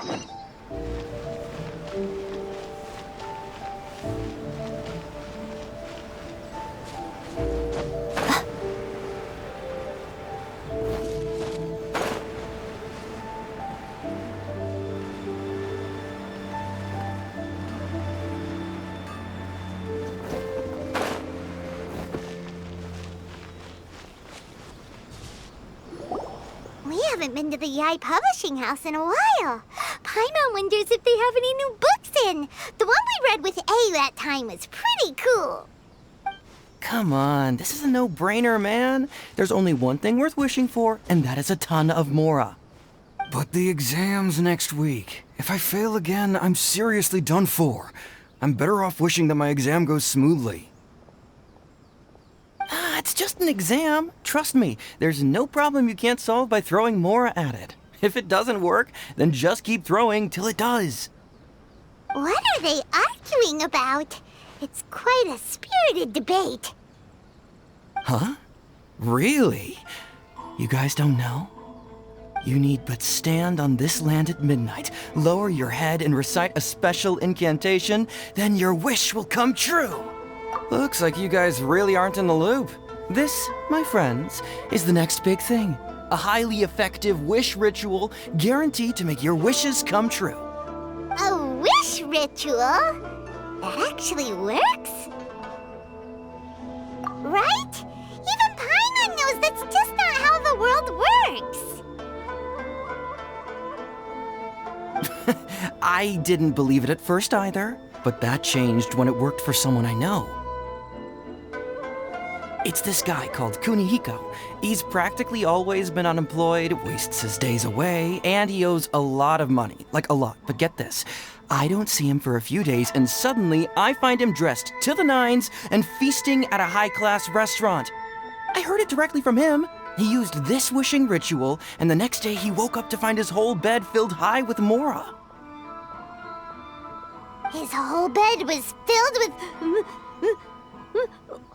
We haven't been to the Yae Publishing House in a while. Paimon wonders if they have any new books in. The one we read with A that time was pretty cool. Come on, this is a no-brainer, man. There's only one thing worth wishing for, and that is a ton of Mora. But the exam's next week. If I fail again, I'm seriously done for. I'm better off wishing that my exam goes smoothly. It's just an exam. Trust me, there's no problem you can't solve by throwing Mora at it. If it doesn't work, then just keep throwing till it does. What are they arguing about? It's quite a spirited debate. Huh? Really? You guys don't know? You need but stand on this land at midnight, lower your head and recite a special incantation, then your wish will come true. Looks like you guys really aren't in the loop. This, my friends, is the next big thing. A highly effective wish ritual guaranteed to make your wishes come true. A wish ritual? That actually works? Right? Even Paimon knows that's just not how the world works. I didn't believe it at first either, but that changed when it worked for someone I know. It's this guy called Kunihiko. He's practically always been unemployed, wastes his days away, and he owes a lot of money. Like a lot, but get this. I don't see him for a few days, and suddenly I find him dressed to the nines and feasting at a high-class restaurant. I heard it directly from him. He used this wishing ritual, and the next day he woke up to find his whole bed filled high with Mora. His whole bed was filled with...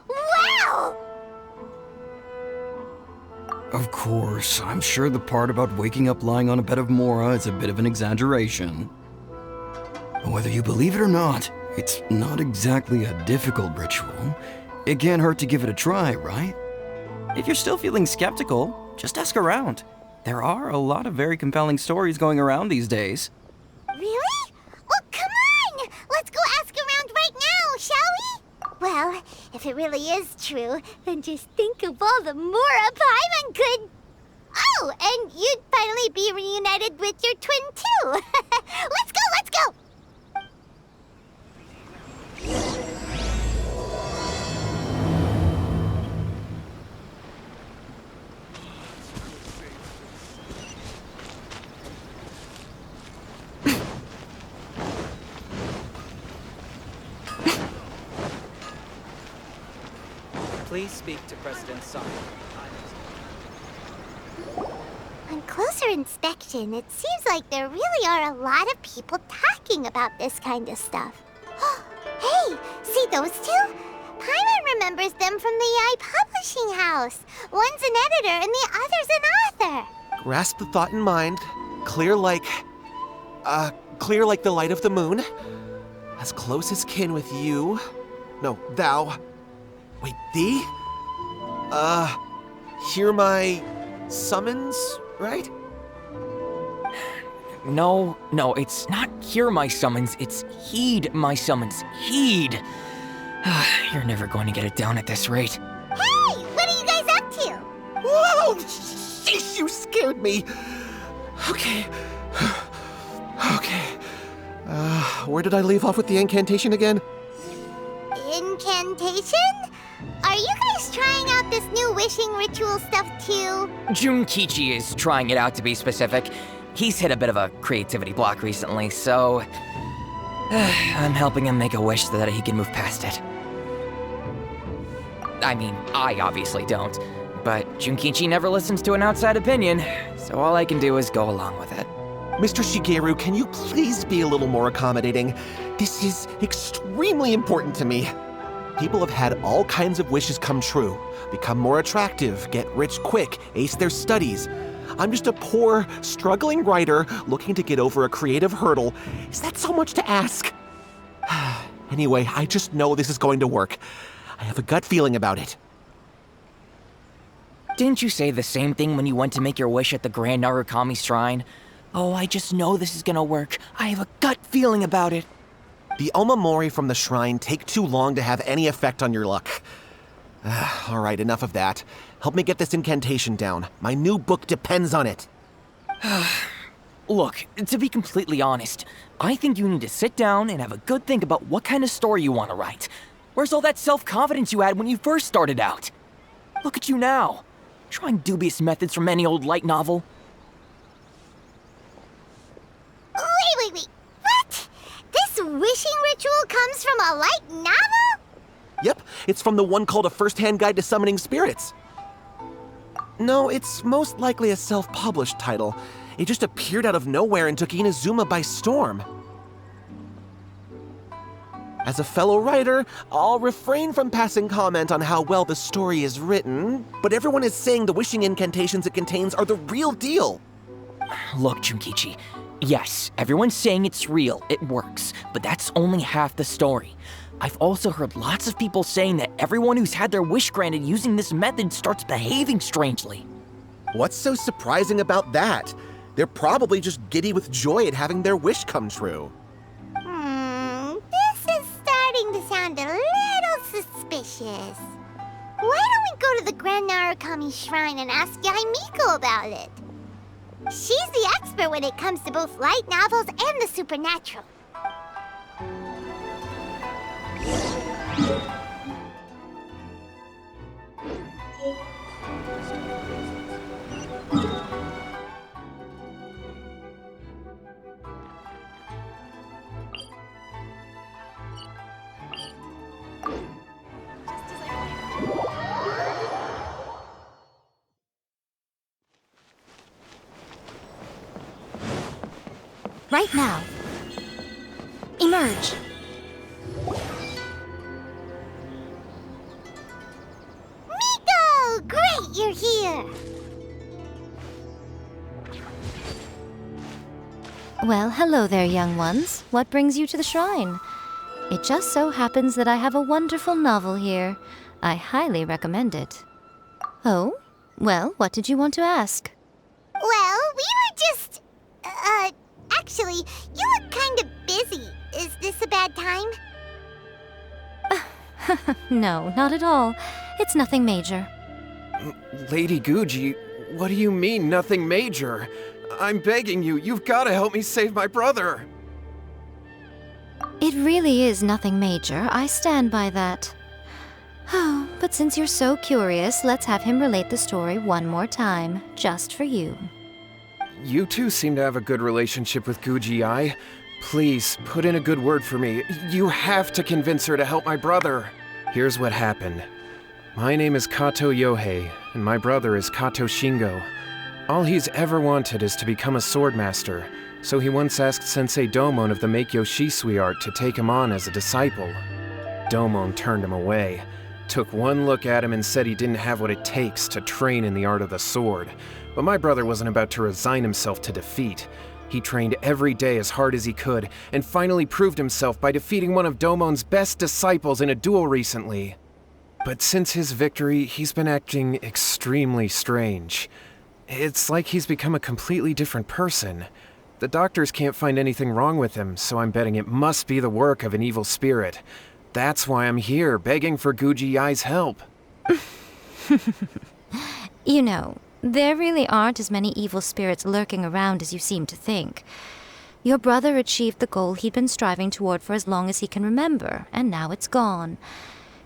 Wow! Of course, I'm sure the part about waking up lying on a bed of Mora is a bit of an exaggeration. Whether you believe it or not, it's not exactly a difficult ritual. It can't hurt to give it a try, right? If you're still feeling skeptical, just ask around. There are a lot of very compelling stories going around these days. Really? Well, come on! Let's go ask around right now, shall we? Well, if it really is true, then just think of all the Mora Paimon could... Oh, and you'd finally be reunited with your twin, too. Let's go, let's go! Please speak to President Sun. On closer inspection, it seems like there really are a lot of people talking about this kind of stuff. Hey, see those two? Paimon remembers them from the Yae Publishing House. One's an editor and the other's an author. Grasp the thought in mind. Clear like the light of the moon. As close as kin with you. No, thou. Wait, thee? Hear my summons, right? No, it's not hear my summons, it's heed my summons. Heed! You're never going to get it down at this rate. Hey, what are you guys up to? Whoa! Sheesh, you scared me! Okay. Where did I leave off with the incantation again? Incantation? Are you guys trying out this new wishing ritual stuff too? Junkichi is trying it out, to be specific. He's hit a bit of a creativity block recently, so... I'm helping him make a wish so that he can move past it. I mean, I obviously don't, but Junkichi never listens to an outside opinion, so all I can do is go along with it. Mr. Shigeru, can you please be a little more accommodating? This is extremely important to me. People have had all kinds of wishes come true, become more attractive, get rich quick, ace their studies. I'm just a poor, struggling writer looking to get over a creative hurdle. Is that so much to ask? Anyway, I just know this is going to work. I have a gut feeling about it. Didn't you say the same thing when you went to make your wish at the Grand Narukami Shrine? Oh, I just know this is gonna work. I have a gut feeling about it. The Omamori from the shrine take too long to have any effect on your luck. All right, enough of that. Help me get this incantation down. My new book depends on it. Look, to be completely honest, I think you need to sit down and have a good think about what kind of story you want to write. Where's all that self-confidence you had when you first started out? Look at you now, trying dubious methods from any old light novel. Wait. What? This wishing ritual comes from a light novel? Yep, it's from the one called A First-Hand Guide to Summoning Spirits. No, it's most likely a self-published title. It just appeared out of nowhere and took Inazuma by storm. As a fellow writer, I'll refrain from passing comment on how well the story is written, but everyone is saying the wishing incantations it contains are the real deal. Look, Junkichi, yes, everyone's saying it's real, it works, but that's only half the story. I've also heard lots of people saying that everyone who's had their wish granted using this method starts behaving strangely. What's so surprising about that? They're probably just giddy with joy at having their wish come true. This is starting to sound a little suspicious. Why don't we go to the Grand Narukami Shrine and ask Yae Miko about it? She's the expert when it comes to both light novels and the supernatural. Right now. Emerge. Miko! Great, you're here! Well, hello there, young ones. What brings you to the shrine? It just so happens that I have a wonderful novel here. I highly recommend it. Oh? Well, what did you want to ask? Well, we were just... actually, you look kind of busy. Is this a bad time? No, not at all. It's nothing major. Lady Guji, what do you mean, nothing major? I'm begging you, you've got to help me save my brother. It really is nothing major. I stand by that. Oh, but since you're so curious, let's have him relate the story one more time, just for you. You two seem to have a good relationship with Guji Ai. Please, put in a good word for me. You have to convince her to help my brother. Here's what happened. My name is Kato Yohei, and my brother is Kato Shingo. All he's ever wanted is to become a swordmaster, so he once asked Sensei Domon of the Meikyo Shisui art to take him on as a disciple. Domon turned him away, took one look at him and said he didn't have what it takes to train in the art of the sword. But my brother wasn't about to resign himself to defeat. He trained every day as hard as he could, and finally proved himself by defeating one of Domon's best disciples in a duel recently. But since his victory, he's been acting extremely strange. It's like he's become a completely different person. The doctors can't find anything wrong with him, so I'm betting it must be the work of an evil spirit. That's why I'm here, begging for Guji Ai's help. You know, there really aren't as many evil spirits lurking around as you seem to think. Your brother achieved the goal he'd been striving toward for as long as he can remember, and now it's gone.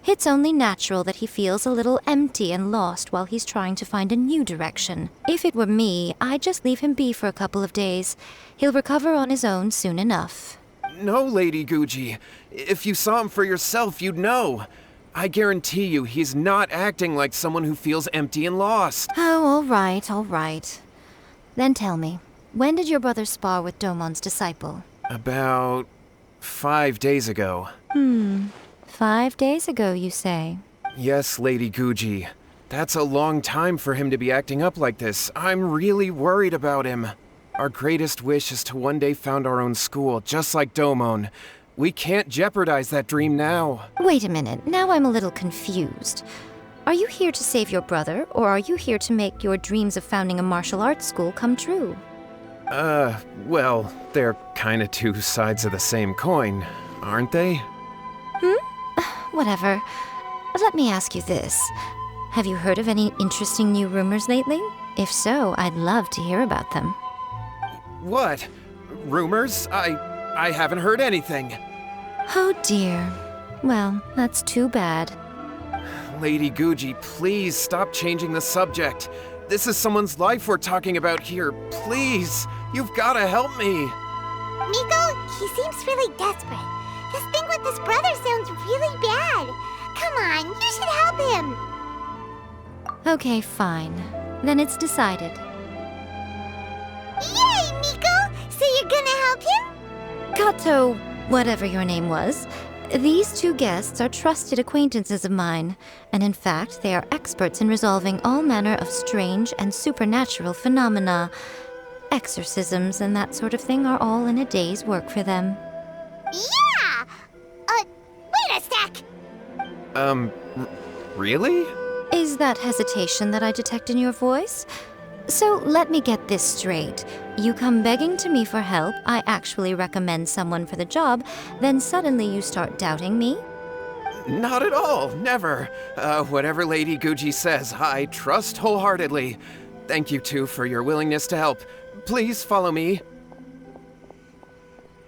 It's only natural that he feels a little empty and lost while he's trying to find a new direction. If it were me, I'd just leave him be for a couple of days. He'll recover on his own soon enough. No, Lady Guji. If you saw him for yourself, you'd know. I guarantee you he's not acting like someone who feels empty and lost. Oh, all right. Then tell me, when did your brother spar with Domon's disciple? About 5 days ago. 5 days ago, you say? Yes, Lady Guji. That's a long time for him to be acting up like this. I'm really worried about him. Our greatest wish is to one day found our own school, just like Domon. We can't jeopardize that dream now. Wait a minute, now I'm a little confused. Are you here to save your brother, or are you here to make your dreams of founding a martial arts school come true? Well, they're kinda two sides of the same coin, aren't they? Whatever. Let me ask you this. Have you heard of any interesting new rumors lately? If so, I'd love to hear about them. What? Rumors? I haven't heard anything. Oh dear. Well, that's too bad. Lady Guji, please stop changing the subject. This is someone's life we're talking about here. Please, you've gotta help me. Miko, he seems really desperate. This thing with his brother sounds really bad. Come on, you should help him. Okay, fine. Then it's decided. Yay, Miko! So you're gonna help him? Kato, whatever your name was, these two guests are trusted acquaintances of mine, and in fact, they are experts in resolving all manner of strange and supernatural phenomena. Exorcisms and that sort of thing are all in a day's work for them. Yeah! Wait a sec! Really? Is that hesitation that I detect in your voice? So let me get this straight. You come begging to me for help, I actually recommend someone for the job, then suddenly you start doubting me? Not at all, never. Whatever Lady Guji says, I trust wholeheartedly. Thank you two for your willingness to help. Please follow me.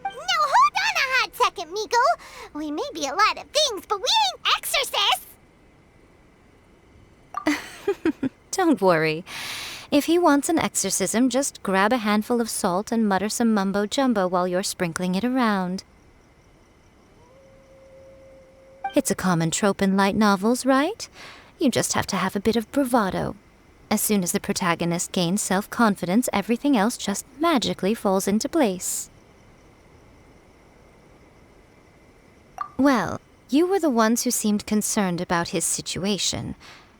No, hold on a hot second, Miko. We may be a lot of things, but we ain't exorcists! Don't worry. If he wants an exorcism, just grab a handful of salt and mutter some mumbo-jumbo while you're sprinkling it around. It's a common trope in light novels, right? You just have to have a bit of bravado. As soon as the protagonist gains self-confidence, everything else just magically falls into place. Well, you were the ones who seemed concerned about his situation.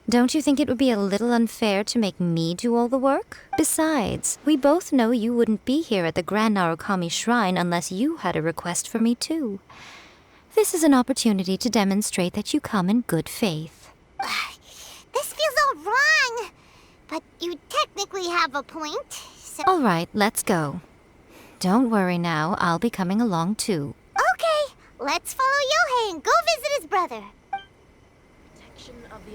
Don't you think it would be a little unfair to make me do all the work? Besides, we both know you wouldn't be here at the Grand Narukami Shrine unless you had a request for me too. This is an opportunity to demonstrate that you come in good faith. This feels all wrong. But you technically have a point, so... All right, let's go. Don't worry now, I'll be coming along too. Okay, let's follow Yohei and go visit his brother.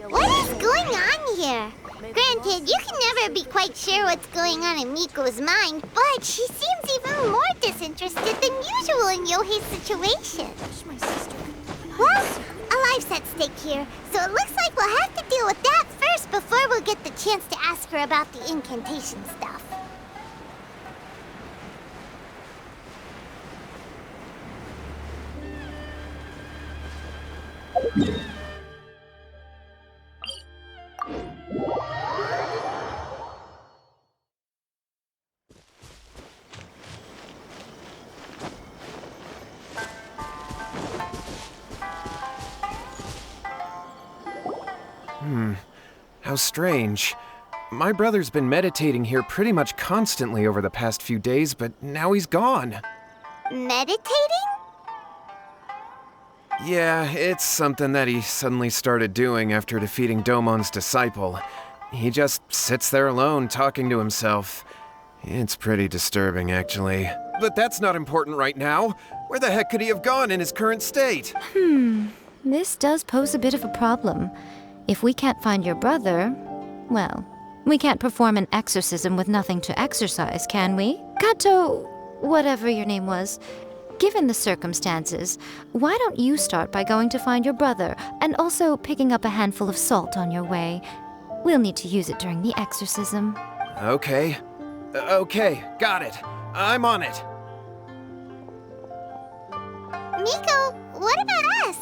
What is going on here? Granted, you can never be quite sure what's going on in Miko's mind, but she seems even more disinterested than usual in Yohei's situation. Well, a life's at stake here, so it looks like we'll have to deal with that first before we'll get the chance to ask her about the incantation stuff. How strange. My brother's been meditating here pretty much constantly over the past few days, but now he's gone. Meditating? Yeah, it's something that he suddenly started doing after defeating Domon's disciple. He just sits there alone, talking to himself. It's pretty disturbing, actually. But that's not important right now. Where the heck could he have gone in his current state? This does pose a bit of a problem. If we can't find your brother, well, we can't perform an exorcism with nothing to exorcise, can we? Kato, whatever your name was, given the circumstances, why don't you start by going to find your brother and also picking up a handful of salt on your way? We'll need to use it during the exorcism. Okay. Okay, got it. I'm on it. Miko, what about us?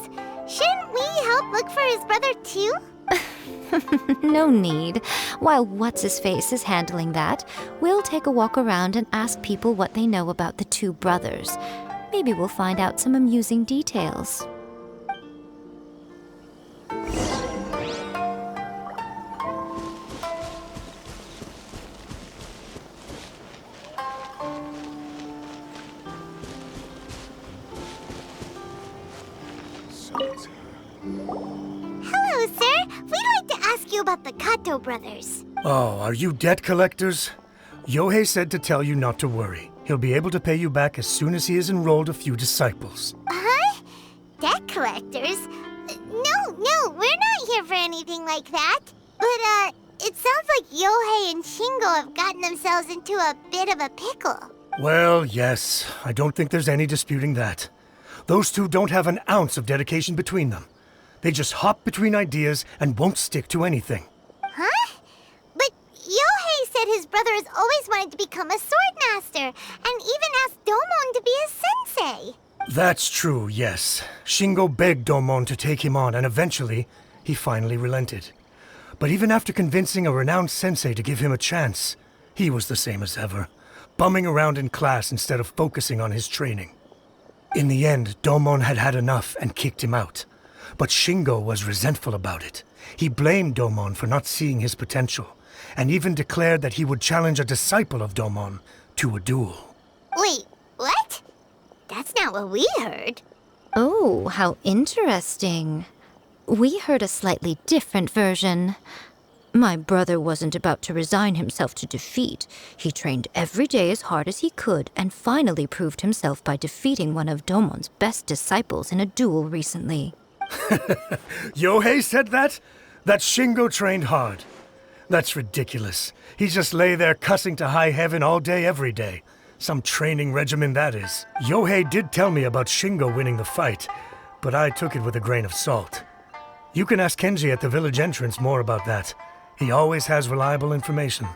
Shouldn't we help look for his brother too? No need. While What's-His-Face is handling that, we'll take a walk around and ask people what they know about the two brothers. Maybe we'll find out some amusing details. Hello, sir. We'd like to ask you about the Kato brothers. Oh, are you debt collectors? Yohei said to tell you not to worry. He'll be able to pay you back as soon as he has enrolled a few disciples. Huh? Debt collectors? No, we're not here for anything like that. But, it sounds like Yohei and Shingo have gotten themselves into a bit of a pickle. Well, yes. I don't think there's any disputing that. Those two don't have an ounce of dedication between them. They just hop between ideas and won't stick to anything. Huh? But Yohei said his brother has always wanted to become a sword master, and even asked Domon to be his sensei. That's true, yes. Shingo begged Domon to take him on, and eventually, he finally relented. But even after convincing a renowned sensei to give him a chance, he was the same as ever, bumming around in class instead of focusing on his training. In the end, Domon had had enough and kicked him out. But Shingo was resentful about it. He blamed Domon for not seeing his potential, and even declared that he would challenge a disciple of Domon to a duel. Wait, what? That's not what we heard. Oh, how interesting. We heard a slightly different version. My brother wasn't about to resign himself to defeat. He trained every day as hard as he could and finally proved himself by defeating one of Domon's best disciples in a duel recently. Yohei said that? That Shingo trained hard. That's ridiculous. He just lay there cussing to high heaven all day, every day. Some training regimen, that is. Yohei did tell me about Shingo winning the fight, but I took it with a grain of salt. You can ask Kenji at the village entrance more about that. He always has reliable information.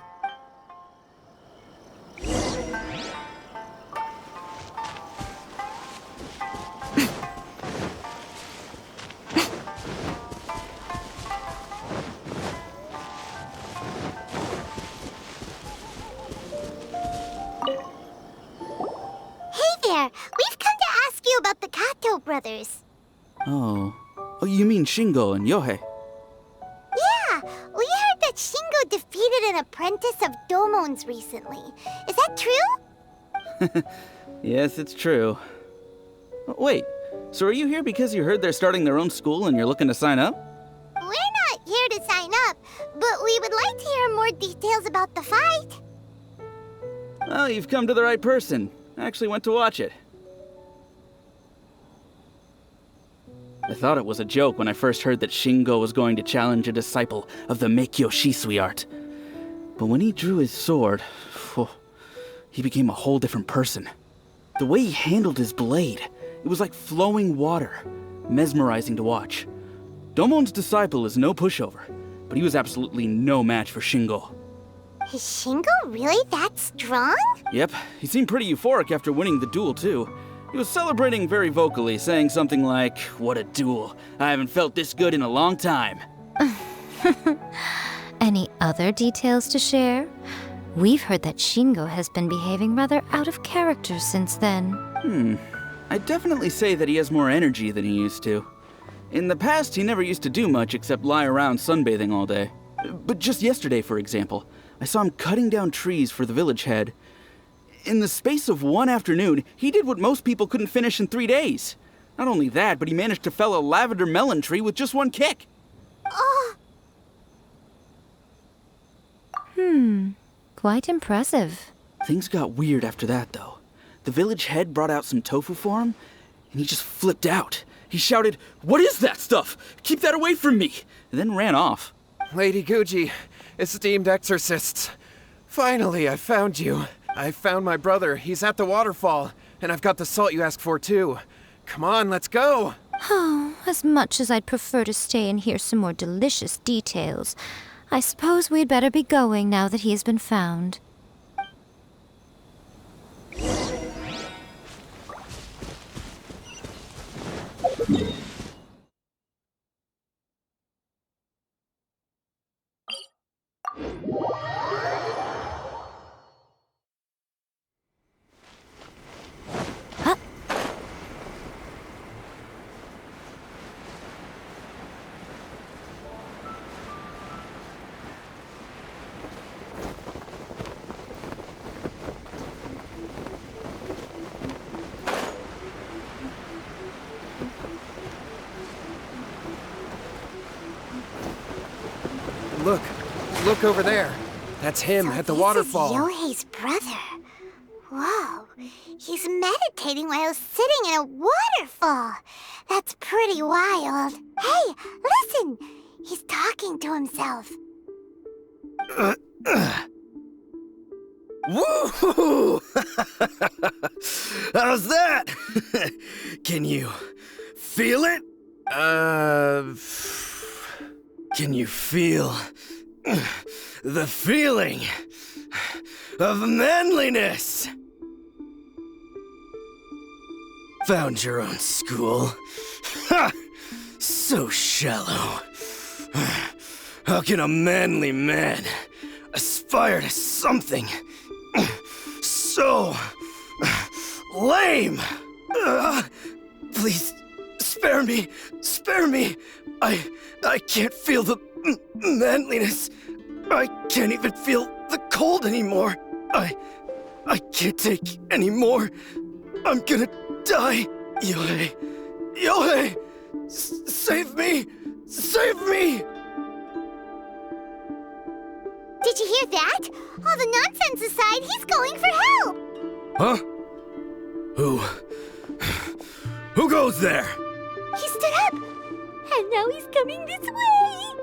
We've come to ask you about the Kato brothers. Oh, you mean Shingo and Yohei? Yeah, we heard that Shingo defeated an apprentice of Domon's recently. Is that true? Yes, it's true. Wait, so are you here because you heard they're starting their own school and you're looking to sign up? We're not here to sign up, but we would like to hear more details about the fight. Well, you've come to the right person. I actually went to watch it. I thought it was a joke when I first heard that Shingo was going to challenge a disciple of the Meikyo Shisui art. But when he drew his sword, he became a whole different person. The way he handled his blade, it was like flowing water, mesmerizing to watch. Domon's disciple is no pushover, but he was absolutely no match for Shingo. Is Shingo really that strong? Yep, he seemed pretty euphoric after winning the duel, too. He was celebrating very vocally, saying something like, "What a duel. I haven't felt this good in a long time." Any other details to share? We've heard that Shingo has been behaving rather out of character since then. I'd definitely say that he has more energy than he used to. In the past, he never used to do much except lie around sunbathing all day. But just yesterday, for example, I saw him cutting down trees for the village head. In the space of one afternoon, he did what most people couldn't finish in 3 days. Not only that, but he managed to fell a lavender melon tree with just one kick. Oh, Quite impressive. Things got weird after that, though. The village head brought out some tofu for him, and he just flipped out. He shouted, "What is that stuff? Keep that away from me!" and then ran off. Lady Guji, esteemed exorcists. Finally, I found you. I found my brother. He's at the waterfall. And I've got the salt you asked for, too. Come on, let's go. Oh, as much as I'd prefer to stay and hear some more delicious details, I suppose we'd better be going now that he has been found. look over there. That's him at the waterfall. This is Yohei's brother. Whoa, he's meditating while sitting in a waterfall. That's pretty wild. Hey, listen! He's talking to himself. Woo! How's that? Can you feel it? Can you feel the feeling of manliness? Found your own school. Ha! So shallow. How can a manly man aspire to something so lame? Please, spare me. Spare me. I can't feel the manliness. I can't even feel the cold anymore. I can't take any more. I'm gonna die. Yohei. Yohei! Save me! Save me! Did you hear that? All the nonsense aside, he's going for help! Huh? Who goes there? He stood up, and now he's coming this way!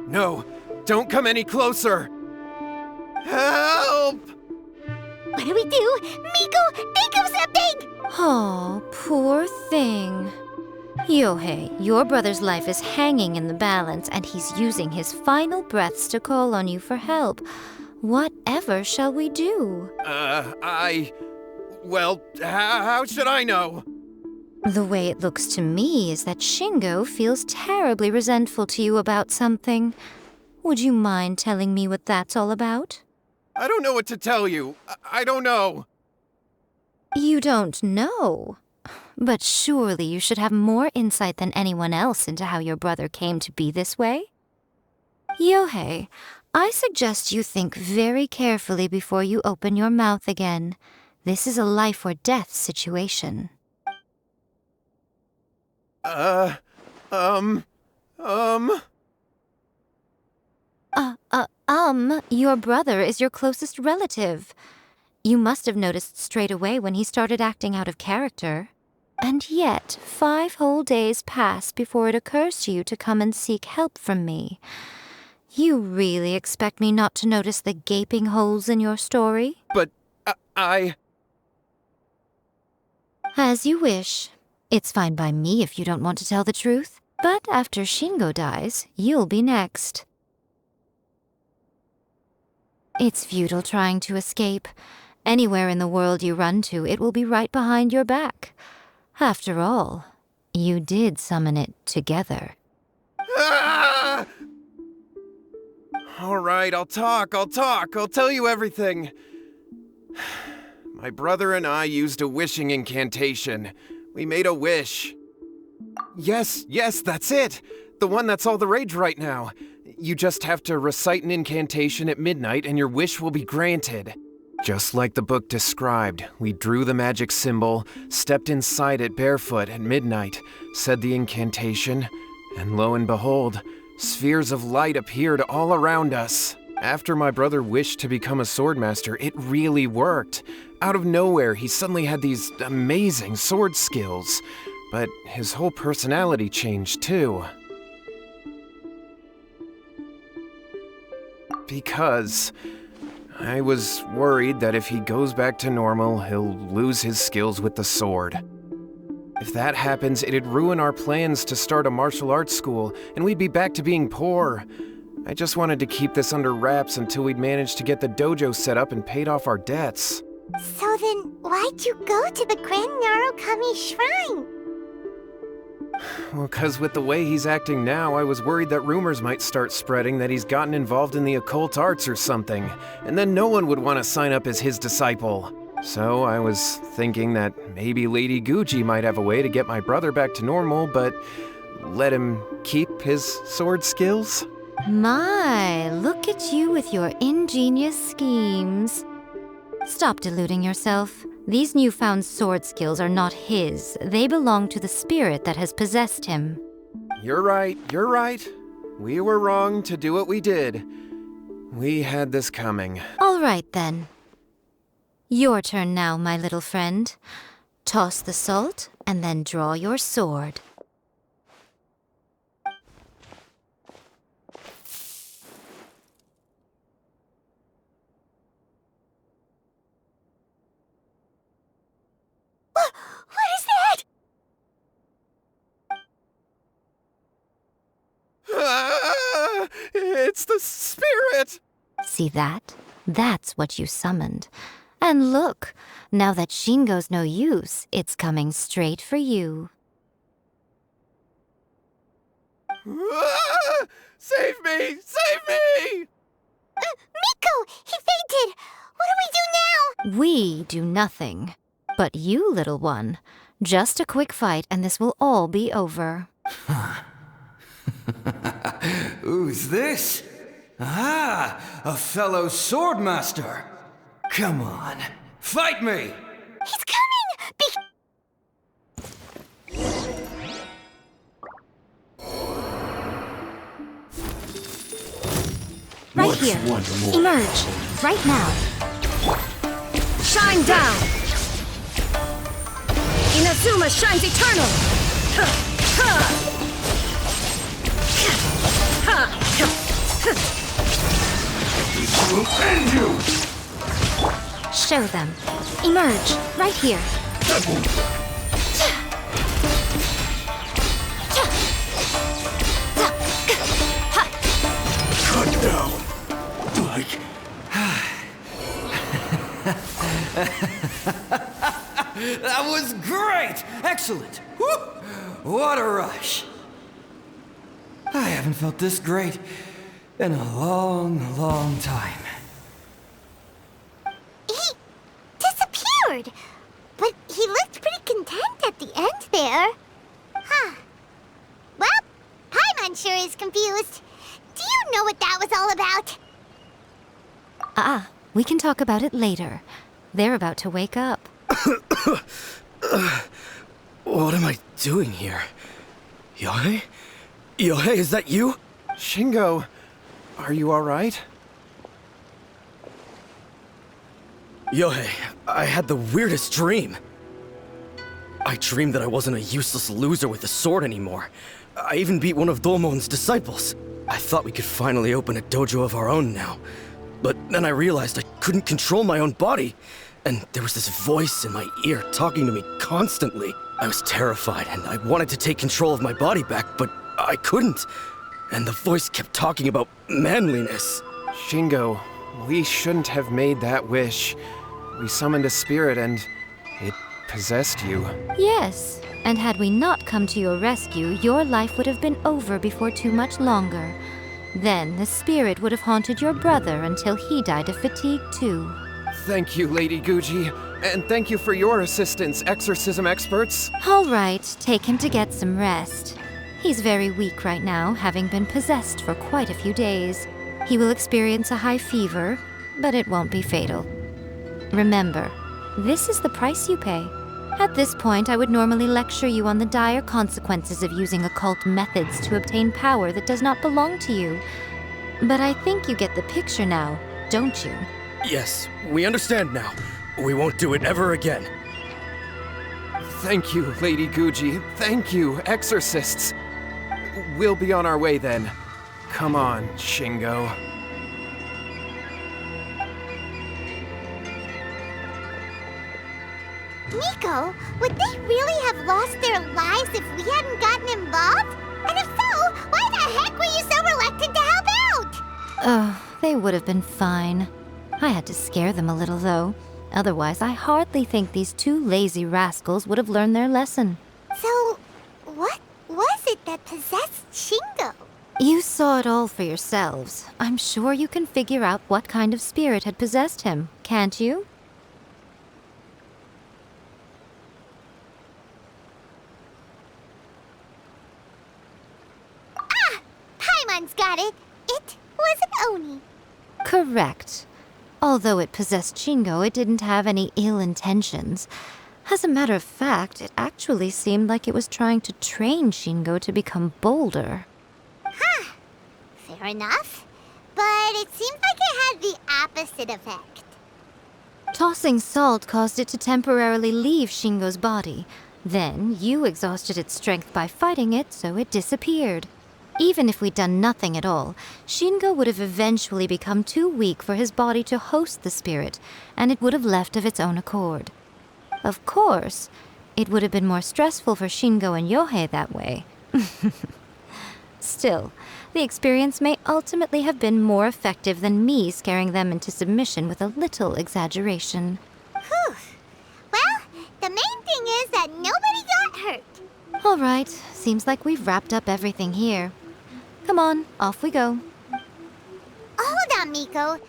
No, don't come any closer. Help! What do we do? Miko, think of something! Oh, poor thing. Yohei, your brother's life is hanging in the balance, and he's using his final breaths to call on you for help. Whatever shall we do? Well, how should I know? The way it looks to me is that Shingo feels terribly resentful to you about something. Would you mind telling me what that's all about? I don't know what to tell you. I don't know. You don't know? But surely you should have more insight than anyone else into how your brother came to be this way? Yohei, I suggest you think very carefully before you open your mouth again. This is a life or death situation. Your brother is your closest relative. You must have noticed straight away when he started acting out of character. And yet, 5 whole days pass before it occurs to you to come and seek help from me. You really expect me not to notice the gaping holes in your story? But, As you wish. It's fine by me if you don't want to tell the truth. But after Shingo dies, you'll be next. It's futile trying to escape. Anywhere in the world you run to, it will be right behind your back. After all, you did summon it together. Ah! All right, I'll talk. I'll tell you everything. My brother and I used a wishing incantation. We made a wish. Yes, that's it. The one that's all the rage right now. You just have to recite an incantation at midnight and your wish will be granted. Just like the book described, we drew the magic symbol, stepped inside it barefoot at midnight, said the incantation, and lo and behold, spheres of light appeared all around us. After my brother wished to become a swordmaster, it really worked. Out of nowhere, he suddenly had these amazing sword skills, but his whole personality changed too. Because I was worried that if he goes back to normal, he'll lose his skills with the sword. If that happens, it'd ruin our plans to start a martial arts school, and we'd be back to being poor. I just wanted to keep this under wraps until we'd managed to get the dojo set up and paid off our debts. So then, why'd you go to the Grand Narukami Shrine? Well, 'cause with the way he's acting now, I was worried that rumors might start spreading that he's gotten involved in the occult arts or something, and then no one would want to sign up as his disciple. So I was thinking that maybe Lady Guji might have a way to get my brother back to normal, but let him keep his sword skills? My, look at you with your ingenious schemes. Stop deluding yourself. These newfound sword skills are not his. They belong to the spirit that has possessed him. You're right. We were wrong to do what we did. We had this coming. All right, then. Your turn now, my little friend. Toss the salt, and then draw your sword. What is that? Ah, it's the spirit! See that? That's what you summoned. And look, now that Shingo's no use, it's coming straight for you. Ah, save me! Save me! Miko! He fainted! What do we do now? We do nothing. But you, little one, just a quick fight and this will all be over. Who's this? Ah, a fellow swordmaster. Come on, fight me! He's coming! Right here. Emerge. Right now. Shine down! Inazuma shines eternal! This will end you! Show them. Emerge. Right here. Cut down. Like... That was great! Excellent! Woo! What a rush! I haven't felt this great in a long, long time. He disappeared! But he looked pretty content at the end there. Huh. Well, Paimon sure is confused. Do you know what that was all about? We can talk about it later. They're about to wake up. What am I doing here? Yae? Yae, is that you? Shingo, are you alright? Yae, I had the weirdest dream. I dreamed that I wasn't a useless loser with a sword anymore. I even beat one of Domon's disciples. I thought we could finally open a dojo of our own now. But then I realized I couldn't control my own body. And there was this voice in my ear talking to me constantly. I was terrified and I wanted to take control of my body back, but I couldn't. And the voice kept talking about manliness. Shingo, we shouldn't have made that wish. We summoned a spirit and it possessed you. Yes, and had we not come to your rescue, your life would have been over before too much longer. Then the spirit would have haunted your brother until he died of fatigue too. Thank you, Lady Guji. And thank you for your assistance, exorcism experts. All right, take him to get some rest. He's very weak right now, having been possessed for quite a few days. He will experience a high fever, but it won't be fatal. Remember, this is the price you pay. At this point, I would normally lecture you on the dire consequences of using occult methods to obtain power that does not belong to you. But I think you get the picture now, don't you? Yes, we understand now. We won't do it ever again. Thank you, Lady Guji. Thank you, exorcists. We'll be on our way then. Come on, Shingo. Miko, would they really have lost their lives if we hadn't gotten involved? And if so, why the heck were you so reluctant to help out? Oh, they would have been fine. I had to scare them a little, though. Otherwise, I hardly think these two lazy rascals would have learned their lesson. So, what was it that possessed Shingo? You saw it all for yourselves. I'm sure you can figure out what kind of spirit had possessed him, can't you? Paimon's got it. It was an Oni. Correct. Although it possessed Shingo, it didn't have any ill intentions. As a matter of fact, it actually seemed like it was trying to train Shingo to become bolder. Huh. Fair enough. But it seems like it had the opposite effect. Tossing salt caused it to temporarily leave Shingo's body. Then you exhausted its strength by fighting it, so it disappeared. Even if we'd done nothing at all, Shingo would have eventually become too weak for his body to host the spirit, and it would have left of its own accord. Of course, it would have been more stressful for Shingo and Yohei that way. Still, the experience may ultimately have been more effective than me scaring them into submission with a little exaggeration. Whew. Well, the main thing is that nobody got hurt. All right, seems like we've wrapped up everything here. Come on, off we go. Hold on, Miko.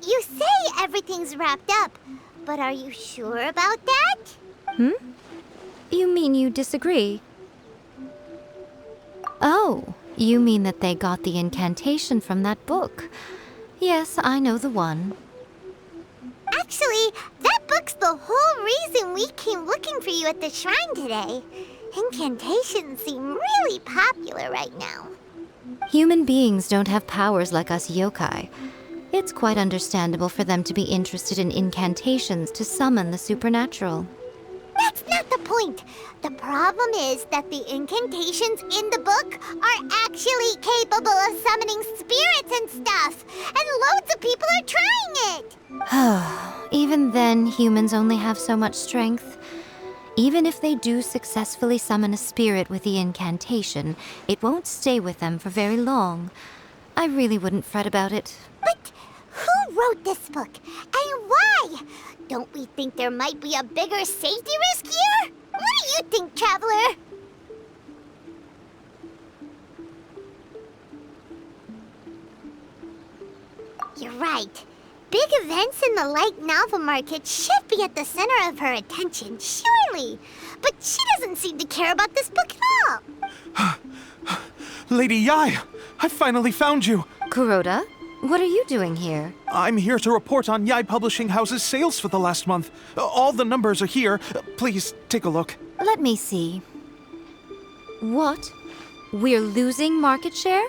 You say everything's wrapped up, but are you sure about that? You mean you disagree? Oh, you mean that they got the incantation from that book. Yes, I know the one. Actually, that book's the whole reason we came looking for you at the shrine today. Incantations seem really popular right now. Human beings don't have powers like us yokai. It's quite understandable for them to be interested in incantations to summon the supernatural. That's not the point. The problem is that the incantations in the book are actually capable of summoning spirits and stuff, and loads of people are trying it. Even then, humans only have so much strength. Even if they do successfully summon a spirit with the incantation, it won't stay with them for very long. I really wouldn't fret about it. But who wrote this book, and why? Don't we think there might be a bigger safety risk here? What do you think, Traveler? You're right. Big events in the light novel market should be at the center of her attention, surely. But she doesn't seem to care about this book at all. Lady Yae, I finally found you. Kuroda, what are you doing here? I'm here to report on Yae Publishing House's sales for the last month. All the numbers are here. Please take a look. Let me see. What? We're losing market share?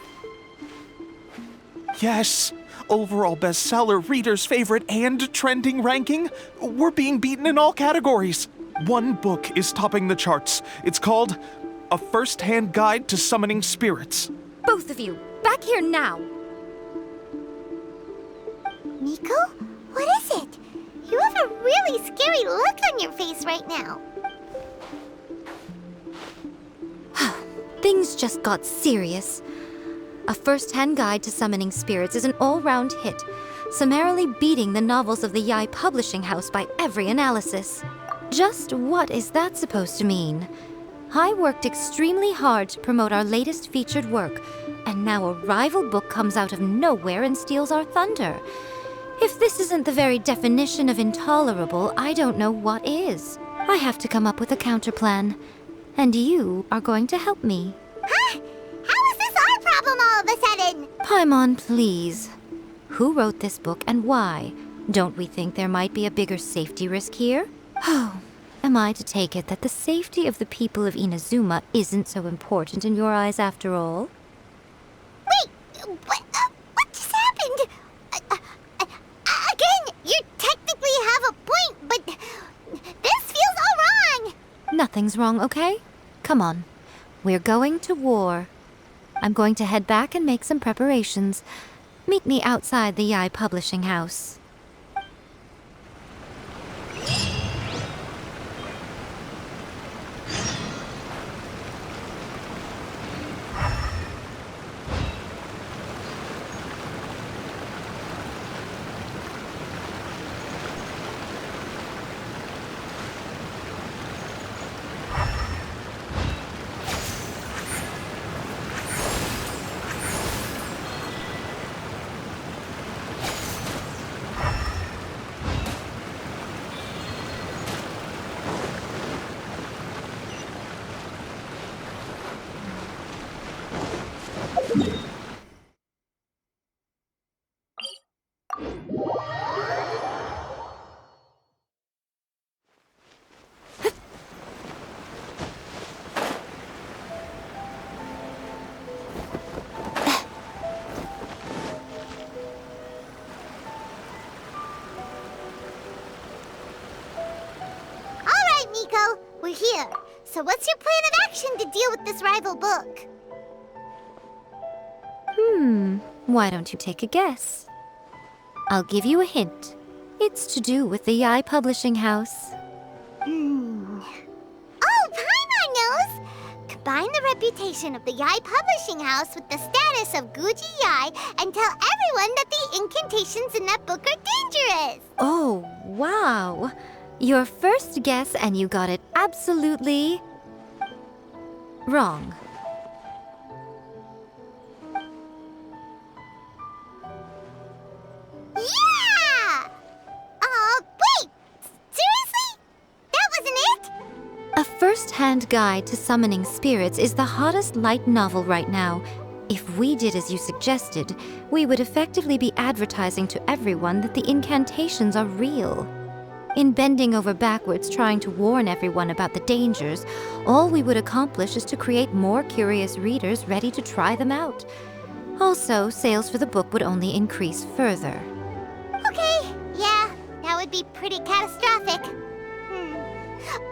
Yes. Overall bestseller, readers' favorite, and trending ranking. We're being beaten in all categories. One book is topping the charts. It's called A First-Hand Guide to Summoning Spirits. Both of you, back here now! Miko? What is it? You have a really scary look on your face right now. Things just got serious. A First-Hand Guide to Summoning Spirits is an all-round hit, summarily beating the novels of the Yae Publishing House by every analysis. Just what is that supposed to mean? I worked extremely hard to promote our latest featured work, and now a rival book comes out of nowhere and steals our thunder. If this isn't the very definition of intolerable, I don't know what is. I have to come up with a counterplan, and you are going to help me. Huh? How is this our problem all of a sudden? Paimon, please. Who wrote this book and why? Don't we think there might be a bigger safety risk here? Oh, am I to take it that the safety of the people of Inazuma isn't so important in your eyes after all? Wait, what just happened? Again, you technically have a point, but this feels all wrong. Nothing's wrong, okay? Come on. We're going to war. I'm going to head back and make some preparations. Meet me outside the Yae Publishing House. Miko, we're here. So what's your plan of action to deal with this rival book? Why don't you take a guess? I'll give you a hint. It's to do with the Yae Publishing House. Oh, Paimon knows! Combine the reputation of the Yae Publishing House with the status of Guji Yae and tell everyone that the incantations in that book are dangerous! Oh, wow. Your first guess, and you got it absolutely wrong. Yeah! Wait! Seriously? That wasn't it? A first-hand guide to summoning spirits is the hottest light novel right now. If we did as you suggested, we would effectively be advertising to everyone that the incantations are real. In bending over backwards trying to warn everyone about the dangers, all we would accomplish is to create more curious readers ready to try them out. Also, sales for the book would only increase further. Okay, yeah, that would be pretty catastrophic.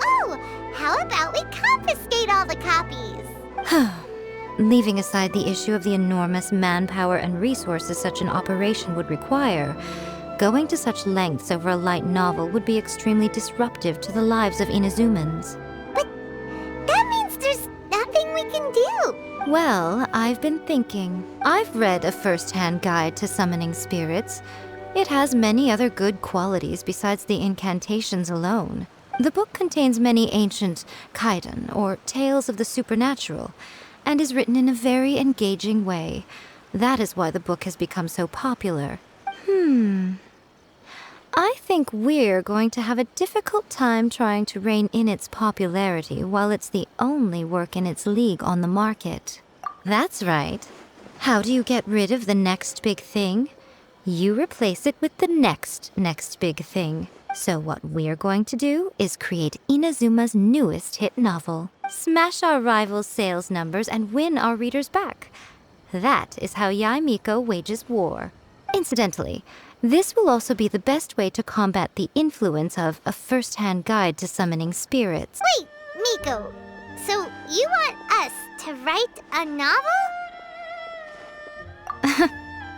Oh, how about we confiscate all the copies? Leaving aside the issue of the enormous manpower and resources such an operation would require, going to such lengths over a light novel would be extremely disruptive to the lives of Inazumans. But that means there's nothing we can do. Well, I've been thinking. I've read a first-hand guide to summoning spirits. It has many other good qualities besides the incantations alone. The book contains many ancient kaidan, or tales of the supernatural, and is written in a very engaging way. That is why the book has become so popular. I think we're going to have a difficult time trying to rein in its popularity while it's the only work in its league on the market. That's right. How do you get rid of the next big thing? You replace it with the next big thing. So what we're going to do is create Inazuma's newest hit novel. Smash our rivals' sales numbers and win our readers back. That is how Yae Miko wages war. Incidentally, this will also be the best way to combat the influence of a first-hand guide to summoning spirits. Wait, Miko, so you want us to write a novel?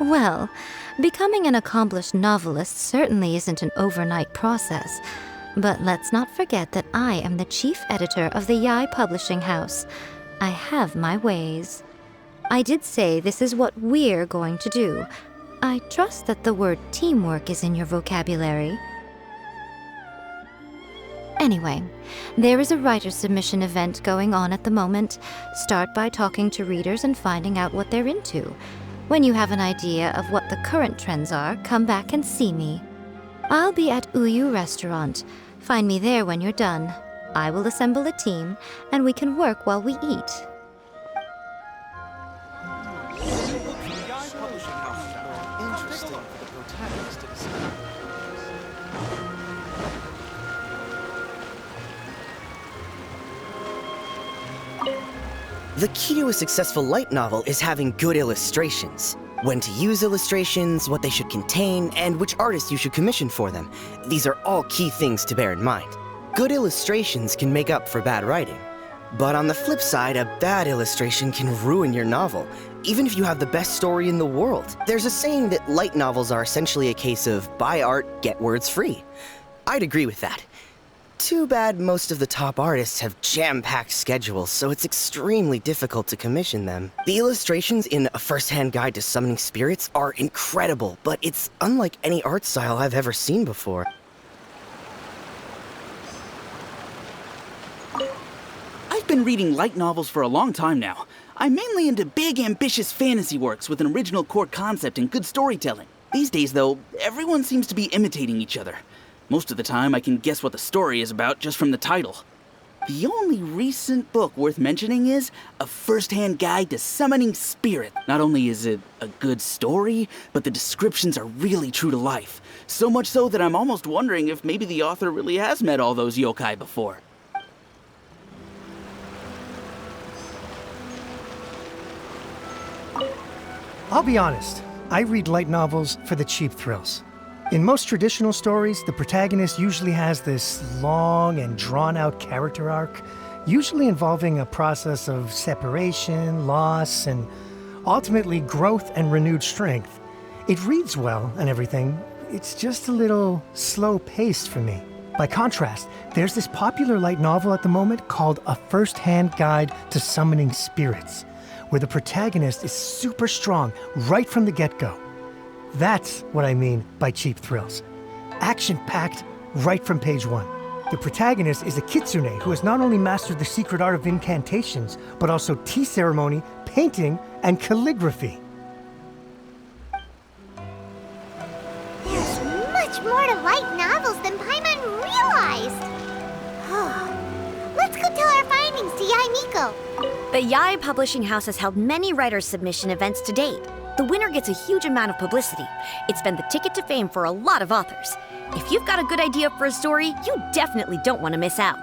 Well, becoming an accomplished novelist certainly isn't an overnight process. But let's not forget that I am the chief editor of the Yae Publishing House. I have my ways. I did say this is what we're going to do. I trust that the word teamwork is in your vocabulary. Anyway, there is a writer submission event going on at the moment. Start by talking to readers and finding out what they're into. When you have an idea of what the current trends are, come back and see me. I'll be at Uyu Restaurant. Find me there when you're done. I will assemble a team, and we can work while we eat. The key to a successful light novel is having good illustrations. When to use illustrations, what they should contain, and which artist you should commission for them. These are all key things to bear in mind. Good illustrations can make up for bad writing. But on the flip side, a bad illustration can ruin your novel, even if you have the best story in the world. There's a saying that light novels are essentially a case of buy art, get words free. I'd agree with that. Too bad most of the top artists have jam-packed schedules, so it's extremely difficult to commission them. The illustrations in A First-Hand Guide to Summoning Spirits are incredible, but it's unlike any art style I've ever seen before. I've been reading light novels for a long time now. I'm mainly into big, ambitious fantasy works with an original core concept and good storytelling. These days, though, everyone seems to be imitating each other. Most of the time, I can guess what the story is about just from the title. The only recent book worth mentioning is A First-Hand Guide to Summoning Spirit. Not only is it a good story, but the descriptions are really true to life. So much so that I'm almost wondering if maybe the author really has met all those yokai before. I'll be honest, I read light novels for the cheap thrills. In most traditional stories, the protagonist usually has this long and drawn-out character arc, usually involving a process of separation, loss, and ultimately growth and renewed strength. It reads well and everything, it's just a little slow-paced for me. By contrast, there's this popular light novel at the moment called A First-Hand Guide to Summoning Spirits, where the protagonist is super strong right from the get-go. That's what I mean by cheap thrills. Action-packed right from page 1. The protagonist is a kitsune who has not only mastered the secret art of incantations, but also tea ceremony, painting, and calligraphy. There's much more to light novels than Paimon realized. Let's go tell our findings to Yae Miko. The Yae Publishing House has held many writers' submission events to date. The winner gets a huge amount of publicity. It's been the ticket to fame for a lot of authors. If you've got a good idea for a story, you definitely don't want to miss out.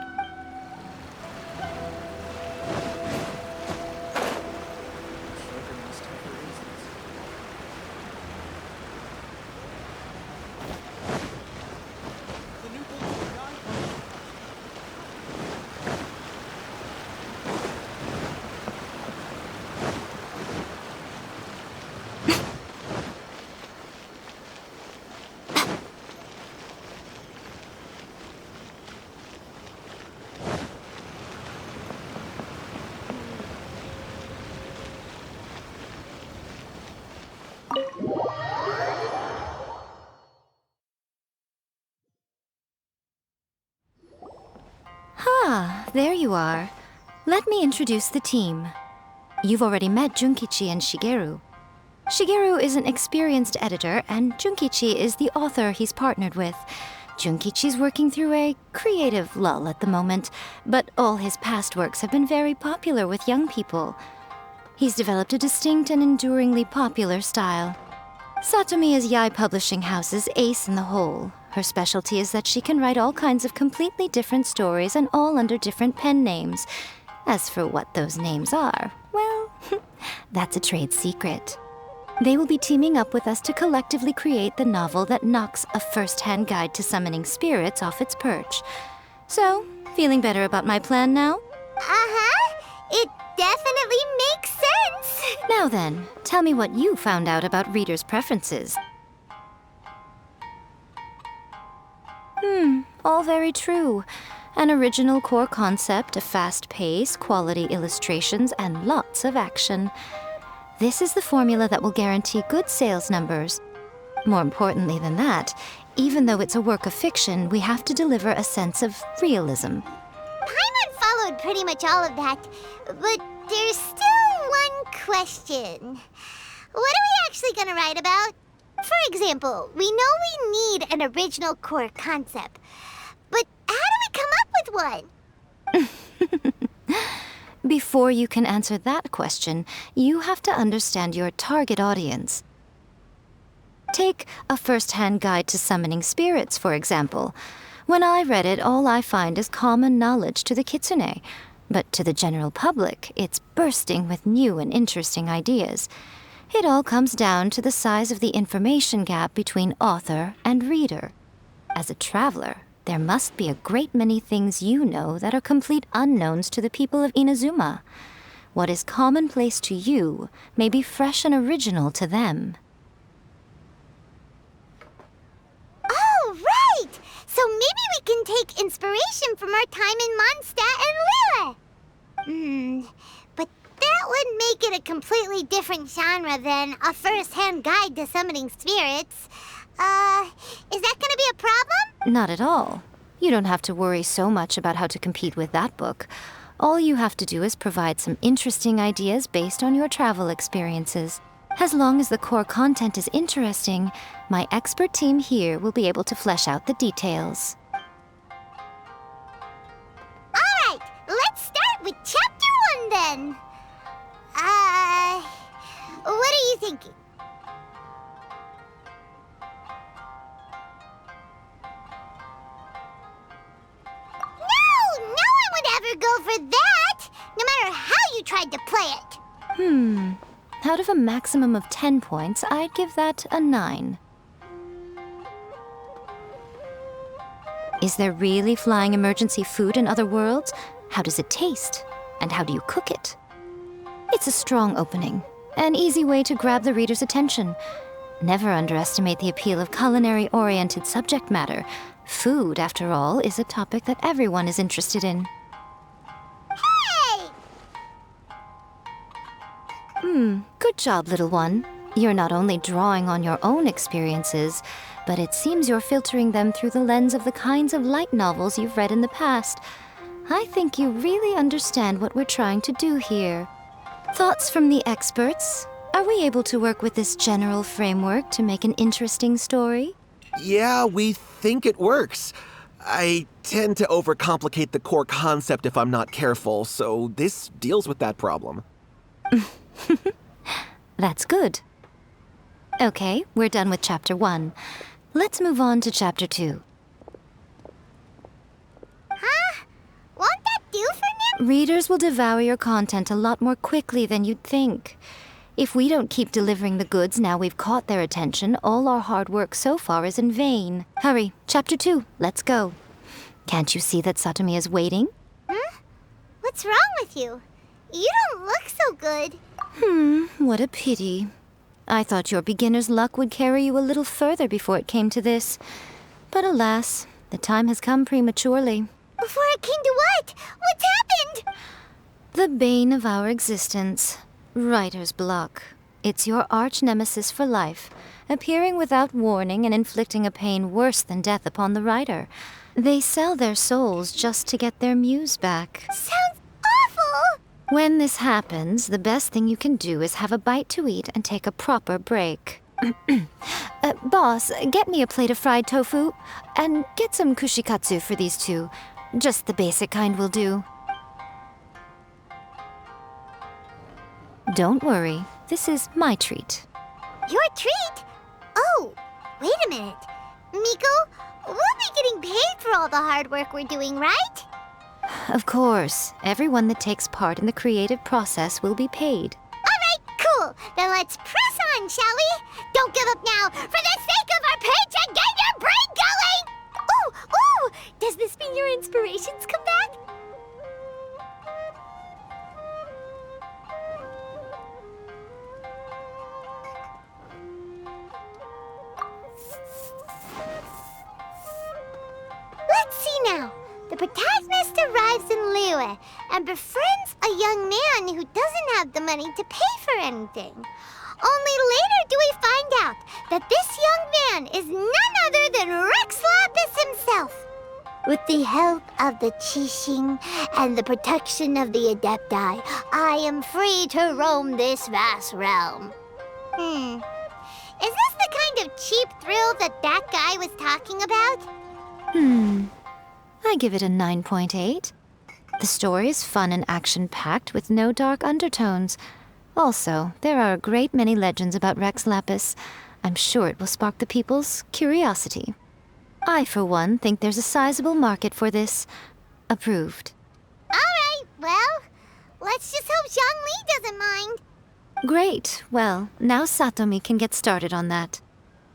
Ah, there you are. Let me introduce the team. You've already met Junkichi and Shigeru. Shigeru is an experienced editor, and Junkichi is the author he's partnered with. Junkichi's working through a creative lull at the moment, but all his past works have been very popular with young people. He's developed a distinct and enduringly popular style. Satomi is Yae Publishing House's ace in the hole. Her specialty is that she can write all kinds of completely different stories and all under different pen names. As for what those names are, well, that's a trade secret. They will be teaming up with us to collectively create the novel that knocks A First-Hand Guide to Summoning Spirits off its perch. So, feeling better about my plan now? Uh-huh. It definitely makes sense. Now then, tell me what you found out about readers' preferences. All very true. An original core concept, a fast pace, quality illustrations, and lots of action. This is the formula that will guarantee good sales numbers. More importantly than that, even though it's a work of fiction, we have to deliver a sense of realism. Paimon followed pretty much all of that, but there's still one question. What are we actually gonna write about? For example, we know we need an original core concept, but how do we come up with one? Before you can answer that question, you have to understand your target audience. Take A First-Hand Guide to Summoning Spirits, for example. When I read it, all I find is common knowledge to the kitsune. But to the general public, it's bursting with new and interesting ideas. It all comes down to the size of the information gap between author and reader. As a traveler, there must be a great many things you know that are complete unknowns to the people of Inazuma. What is commonplace to you may be fresh and original to them. Oh, right! So maybe we can take inspiration from our time in Mondstadt and Liyue. But that would make it a completely different genre than A First-Hand Guide to Summoning Spirits. Is that gonna be a problem? Not at all. You don't have to worry so much about how to compete with that book. All you have to do is provide some interesting ideas based on your travel experiences. As long as the core content is interesting, my expert team here will be able to flesh out the details. Alright, let's start with Chapter 1 then. What are you thinking? No one would ever go for that, no matter how you tried to play it. Out of a maximum of 10 points, I'd give that a 9. Is there really flying emergency food in other worlds? How does it taste? And how do you cook it? It's a strong opening, an easy way to grab the reader's attention. Never underestimate the appeal of culinary-oriented subject matter. Food, after all, is a topic that everyone is interested in. Hey! Good job, little one. You're not only drawing on your own experiences, but it seems you're filtering them through the lens of the kinds of light novels you've read in the past. I think you really understand what we're trying to do here. Thoughts from the experts? Are we able to work with this general framework to make an interesting story? Yeah, we think it works. I tend to overcomplicate the core concept if I'm not careful, so this deals with that problem. That's good. Okay, we're done with Chapter 1. Let's move on to Chapter 2. Huh? Won't that do for now? Readers will devour your content a lot more quickly than you'd think. If we don't keep delivering the goods now we've caught their attention, all our hard work so far is in vain. Hurry, Chapter 2, let's go. Can't you see that Satomi is waiting? Huh? What's wrong with you? You don't look so good. What a pity. I thought your beginner's luck would carry you a little further before it came to this. But alas, the time has come prematurely. Before it came to what? What's happened? The bane of our existence. Writer's block. It's your arch-nemesis for life, appearing without warning and inflicting a pain worse than death upon the writer. They sell their souls just to get their muse back. Sounds awful! When this happens, the best thing you can do is have a bite to eat and take a proper break. Boss, get me a plate of fried tofu, and get some kushikatsu for these two. Just the basic kind will do. Don't worry, this is my treat. Your treat? Oh, wait a minute. Miko, we'll be getting paid for all the hard work we're doing, right? Of course, everyone that takes part in the creative process will be paid. Alright, cool. Then let's press on, shall we? Don't give up now. For the sake of our paycheck, get your brain going! Ooh! Does this mean your inspirations come back? Let's see now. The protagonist arrives in Liyue and befriends a young man who doesn't have the money to pay for anything. Only later do we find out that this young man is none other than Rex Lapis himself. With the help of the Qixing and the protection of the Adepti, I am free to roam this vast realm. Is this the kind of cheap thrill that guy was talking about? I give it a 9.8. The story is fun and action-packed with no dark undertones. Also, there are a great many legends about Rex Lapis. I'm sure it will spark the people's curiosity. I, for one, think there's a sizable market for this. Approved. Alright, well, let's just hope Zhongli doesn't mind. Great. Well, now Satomi can get started on that.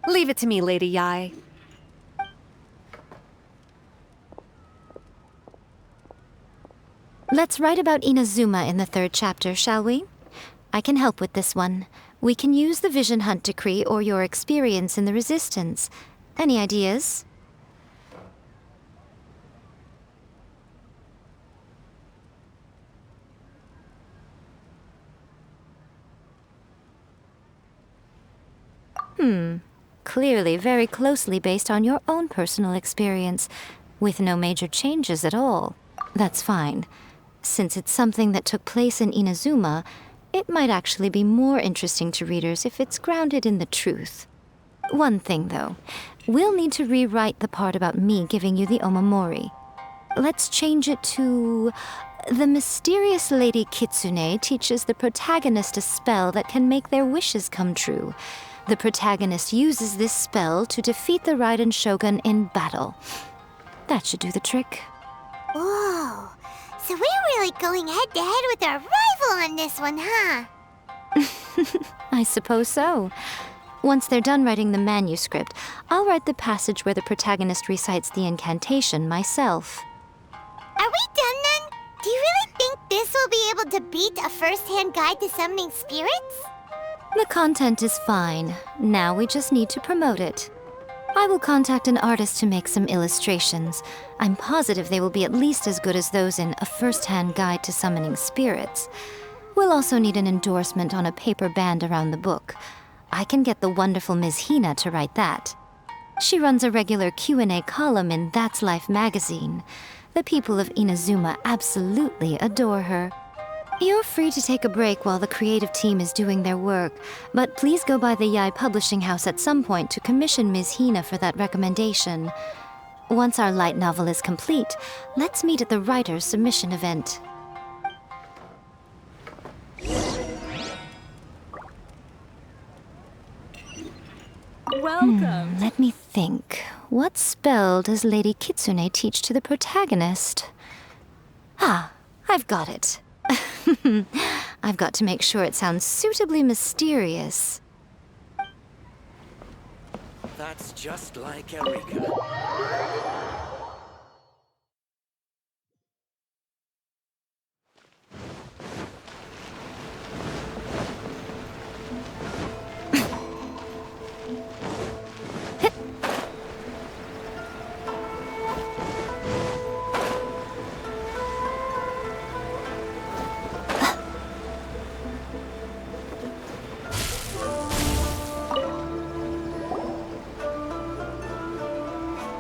Leave it to me, Lady Yae. Let's write about Inazuma in the 3rd chapter, shall we? I can help with this one. We can use the Vision Hunt Decree or your experience in the Resistance. Any ideas? Clearly very closely based on your own personal experience, with no major changes at all. That's fine. Since it's something that took place in Inazuma, it might actually be more interesting to readers if it's grounded in the truth. One thing, though. We'll need to rewrite the part about me giving you the Omamori. Let's change it to... The mysterious Lady Kitsune teaches the protagonist a spell that can make their wishes come true. The protagonist uses this spell to defeat the Raiden Shogun in battle. That should do the trick. Whoa, so we're really going head-to-head with our rival on this one, huh? I suppose so. Once they're done writing the manuscript, I'll write the passage where the protagonist recites the incantation myself. Are we done then? Do you really think this will be able to beat a first-hand guide to summoning spirits? The content is fine. Now we just need to promote it. I will contact an artist to make some illustrations. I'm positive they will be at least as good as those in A First-Hand Guide to Summoning Spirits. We'll also need an endorsement on a paper band around the book. I can get the wonderful Ms. Hina to write that. She runs a regular Q&A column in That's Life magazine. The people of Inazuma absolutely adore her. You're free to take a break while the creative team is doing their work, but please go by the Yae Publishing House at some point to commission Ms. Hina for that recommendation. Once our light novel is complete, let's meet at the writer's submission event. Welcome. Let me think. What spell does Lady Kitsune teach to the protagonist? Ah, I've got it. I've got to make sure it sounds suitably mysterious. That's just like Eureka.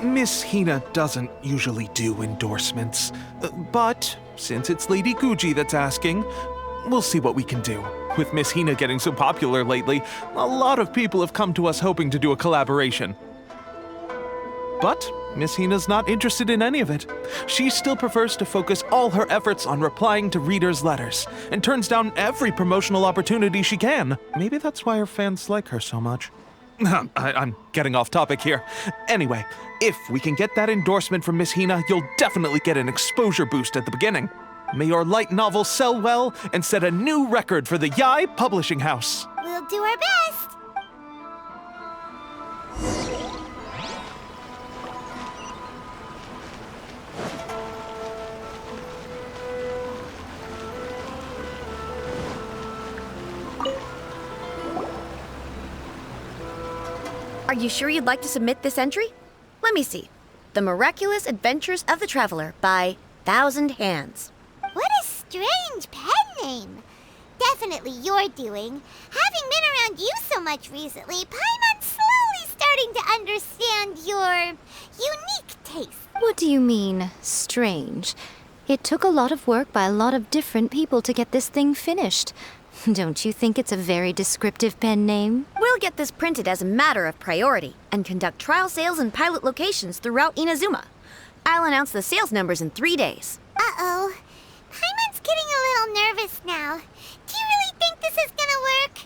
Miss Hina doesn't usually do endorsements, but since it's Lady Guji that's asking, we'll see what we can do. With Miss Hina getting so popular lately, a lot of people have come to us hoping to do a collaboration. But Miss Hina's not interested in any of it. She still prefers to focus all her efforts on replying to readers' letters, and turns down every promotional opportunity she can. Maybe that's why her fans like her so much. I'm getting off topic here. Anyway, if we can get that endorsement from Miss Hina, you'll definitely get an exposure boost at the beginning. May your light novel sell well and set a new record for the Yae Publishing House. We'll do our best. Are you sure you'd like to submit this entry? Let me see. The Miraculous Adventures of the Traveler by Thousand Hands. What a strange pen name. Definitely your doing. Having been around you so much recently, Paimon's slowly starting to understand your unique taste. What do you mean, strange? It took a lot of work by a lot of different people to get this thing finished. Don't you think it's a very descriptive pen name? We'll get this printed as a matter of priority and conduct trial sales in pilot locations throughout Inazuma. I'll announce the sales numbers in 3 days. Uh-oh. Paimon's getting a little nervous now. Do you really think this is gonna work?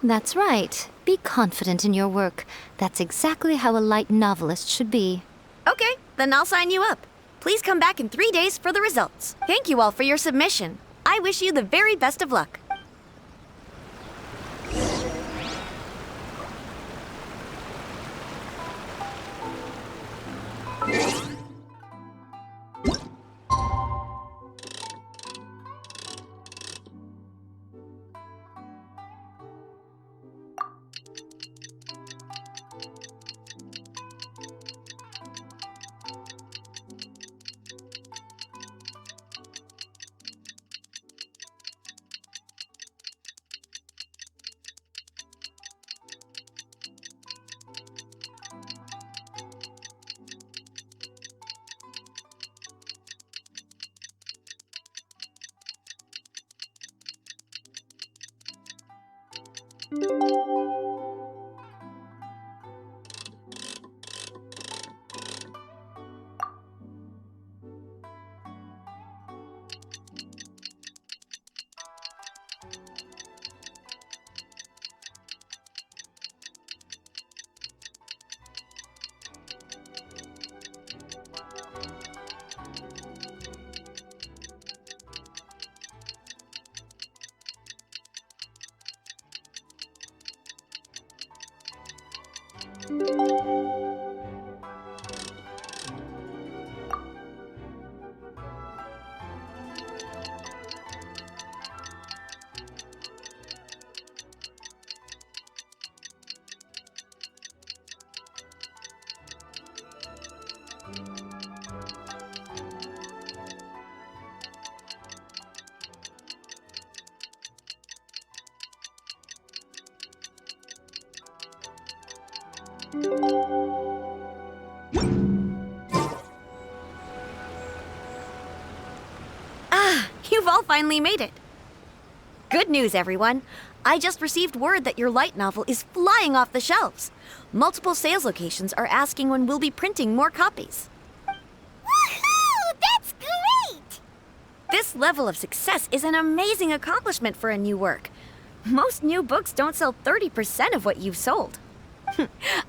That's right. Be confident in your work. That's exactly how a light novelist should be. Okay, then I'll sign you up. Please come back in 3 days for the results. Thank you all for your submission. I wish you the very best of luck. You've all finally made it. Good news, everyone. I just received word that your light novel is flying off the shelves. Multiple sales locations are asking when we'll be printing more copies. Woohoo! That's great! This level of success is an amazing accomplishment for a new work. Most new books don't sell 30% of what you've sold.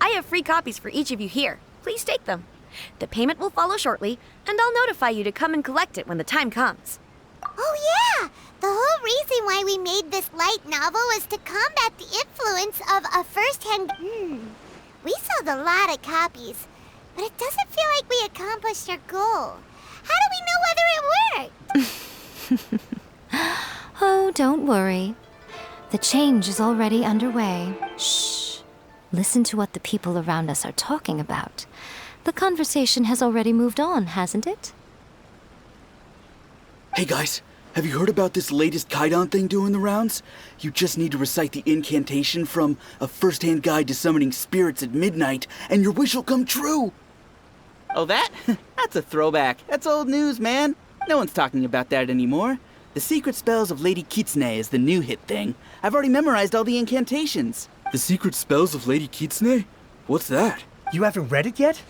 I have free copies for each of you here. Please take them. The payment will follow shortly, and I'll notify you to come and collect it when the time comes. Oh yeah! The whole reason why we made this light novel was to combat the influence of a first-hand... We sold a lot of copies, but it doesn't feel like we accomplished our goal. How do we know whether it worked? Oh, don't worry. The change is already underway. Shh. Listen to what the people around us are talking about. The conversation has already moved on, hasn't it? Hey guys, have you heard about this latest Kaidan thing doing the rounds? You just need to recite the incantation from A First-Hand Guide to Summoning Spirits at Midnight, and your wish will come true! Oh, that? That's a throwback. That's old news, man. No one's talking about that anymore. The Secret Spells of Lady Kitsune is the new hit thing. I've already memorized all the incantations. The Secret Spells of Lady Kitsune? What's that? You haven't read it yet?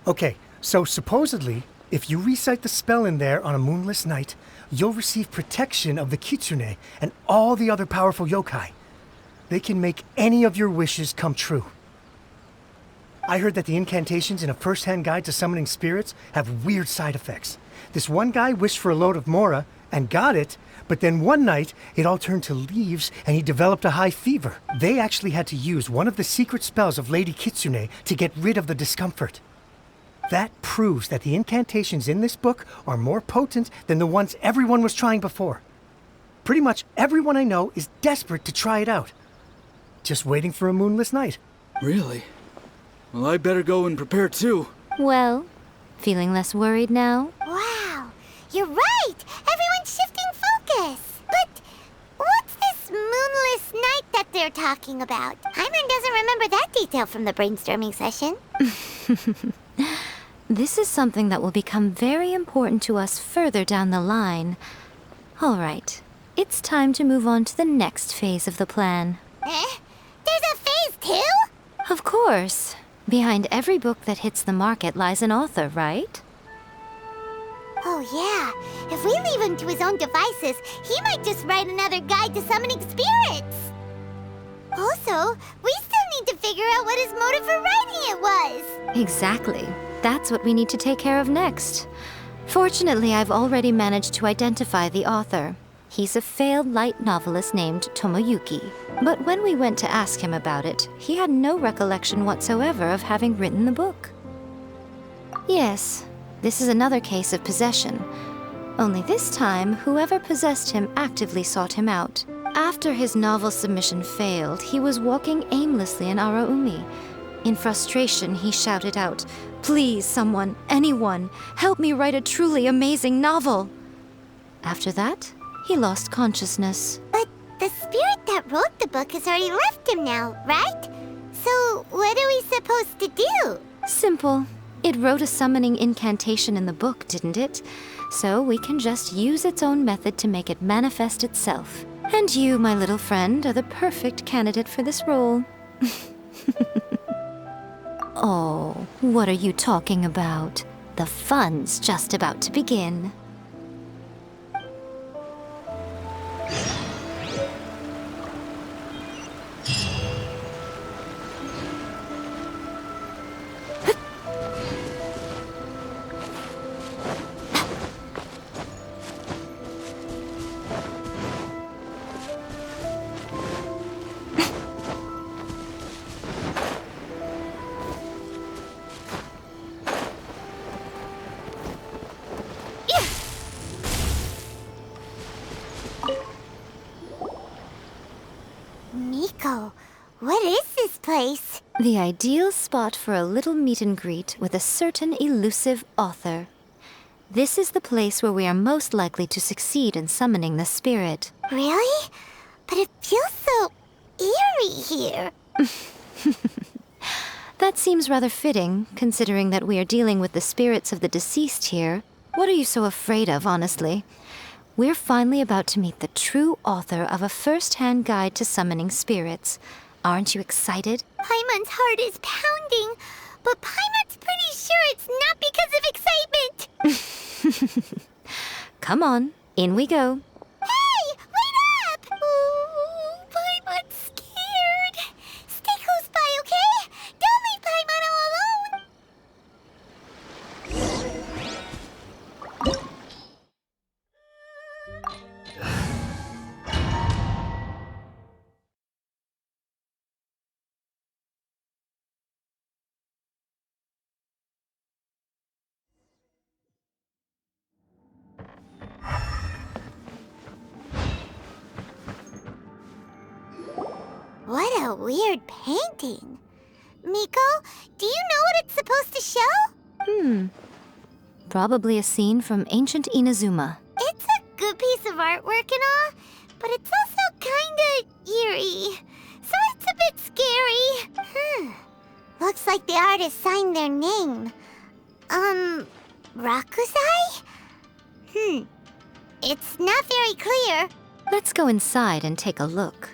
Okay, so supposedly, if you recite the spell in there on a moonless night, you'll receive protection of the Kitsune and all the other powerful yokai. They can make any of your wishes come true. I heard that the incantations in A First-Hand Guide to Summoning Spirits have weird side effects. This one guy wished for a load of mora and got it, but then one night it all turned to leaves and he developed a high fever. They actually had to use one of the secret spells of Lady Kitsune to get rid of the discomfort. That proves that the incantations in this book are more potent than the ones everyone was trying before. Pretty much everyone I know is desperate to try it out. Just waiting for a moonless night. Really? Well, I better go and prepare too. Well, feeling less worried now? Wow, you're right! Everyone's shifting focus! But what's this moonless night that they're talking about? Hyman doesn't remember that detail from the brainstorming session. This is something that will become very important to us further down the line. All right, it's time to move on to the next phase of the plan. There's a phase 2? Of course. Behind every book that hits the market lies an author, right? Oh yeah, if we leave him to his own devices, he might just write another guide to summoning spirits. Also, we still need to figure out what his motive for writing it was. Exactly. That's what we need to take care of next. Fortunately, I've already managed to identify the author. He's a failed light novelist named Tomoyuki. But when we went to ask him about it, he had no recollection whatsoever of having written the book. Yes, this is another case of possession. Only this time, whoever possessed him actively sought him out. After his novel submission failed, he was walking aimlessly in Araumi. In frustration, he shouted out, "Please, someone, anyone, help me write a truly amazing novel!" After that, he lost consciousness. But the spirit that wrote the book has already left him now, right? So what are we supposed to do? Simple. It wrote a summoning incantation in the book, didn't it? So we can just use its own method to make it manifest itself. And you, my little friend, are the perfect candidate for this role. Oh, what are you talking about? The fun's just about to begin. Miko, what is this place? The ideal spot for a little meet and greet with a certain elusive author. This is the place where we are most likely to succeed in summoning the spirit. Really? But it feels so eerie here. That seems rather fitting, considering that we are dealing with the spirits of the deceased here. What are you so afraid of, honestly? We're finally about to meet the true author of a first-hand guide to summoning spirits. Aren't you excited? Paimon's heart is pounding, but Paimon's pretty sure it's not because of excitement. Come on, in we go. Hey, wait up! Ooh, Paimon's scared. Stay close by, okay? Don't leave Paimon all alone. What a weird painting. Miko, do you know what it's supposed to show? Probably a scene from ancient Inazuma. It's a good piece of artwork and all, but it's also kinda eerie. So it's a bit scary. Looks like the artist signed their name. Rakusai? It's not very clear. Let's go inside and take a look.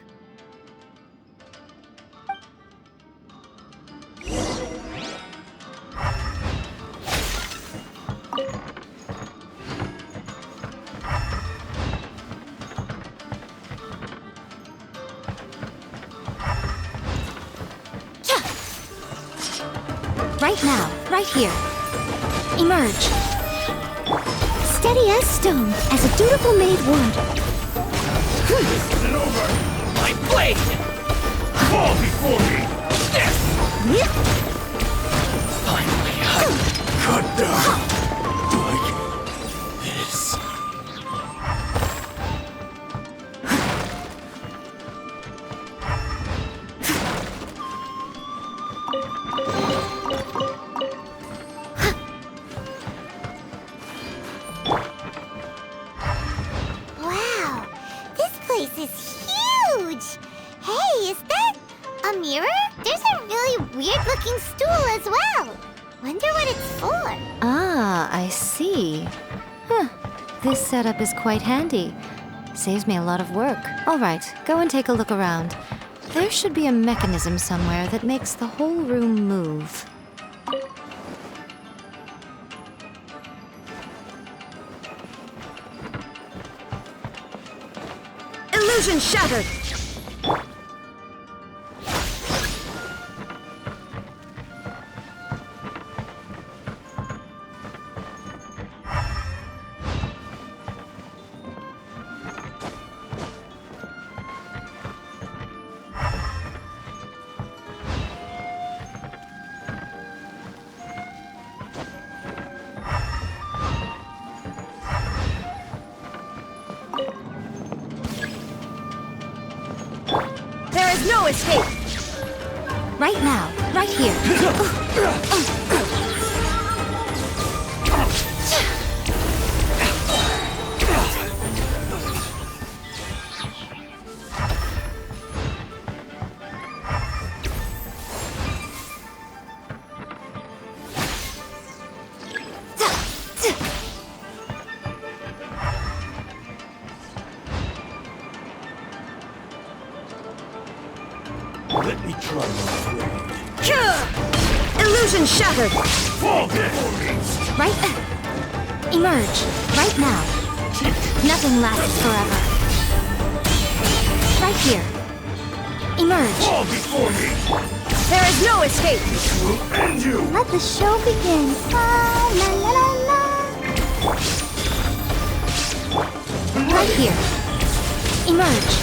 Right now, right here. Emerge. Steady as stone, as a dutiful maid would. My blade! Fall before me! Finally, cut down like this. Wow, this place is huge. Hey, is that a mirror? There's a really weird-looking stool as well. Wonder what it's for. Ah, I see. This setup is quite handy. Saves me a lot of work. All right, go and take a look around. There should be a mechanism somewhere that makes the whole room move. Illusion shattered! There is no escape! Right now, right here. Let me try my blade. Illusion shattered! Fall before me! Right. Emerge. Right now. Nothing lasts forever. Right here. Emerge. Fall before me! There is no escape! This will end you! Let the show begin. La la la la la. Right here. Emerge.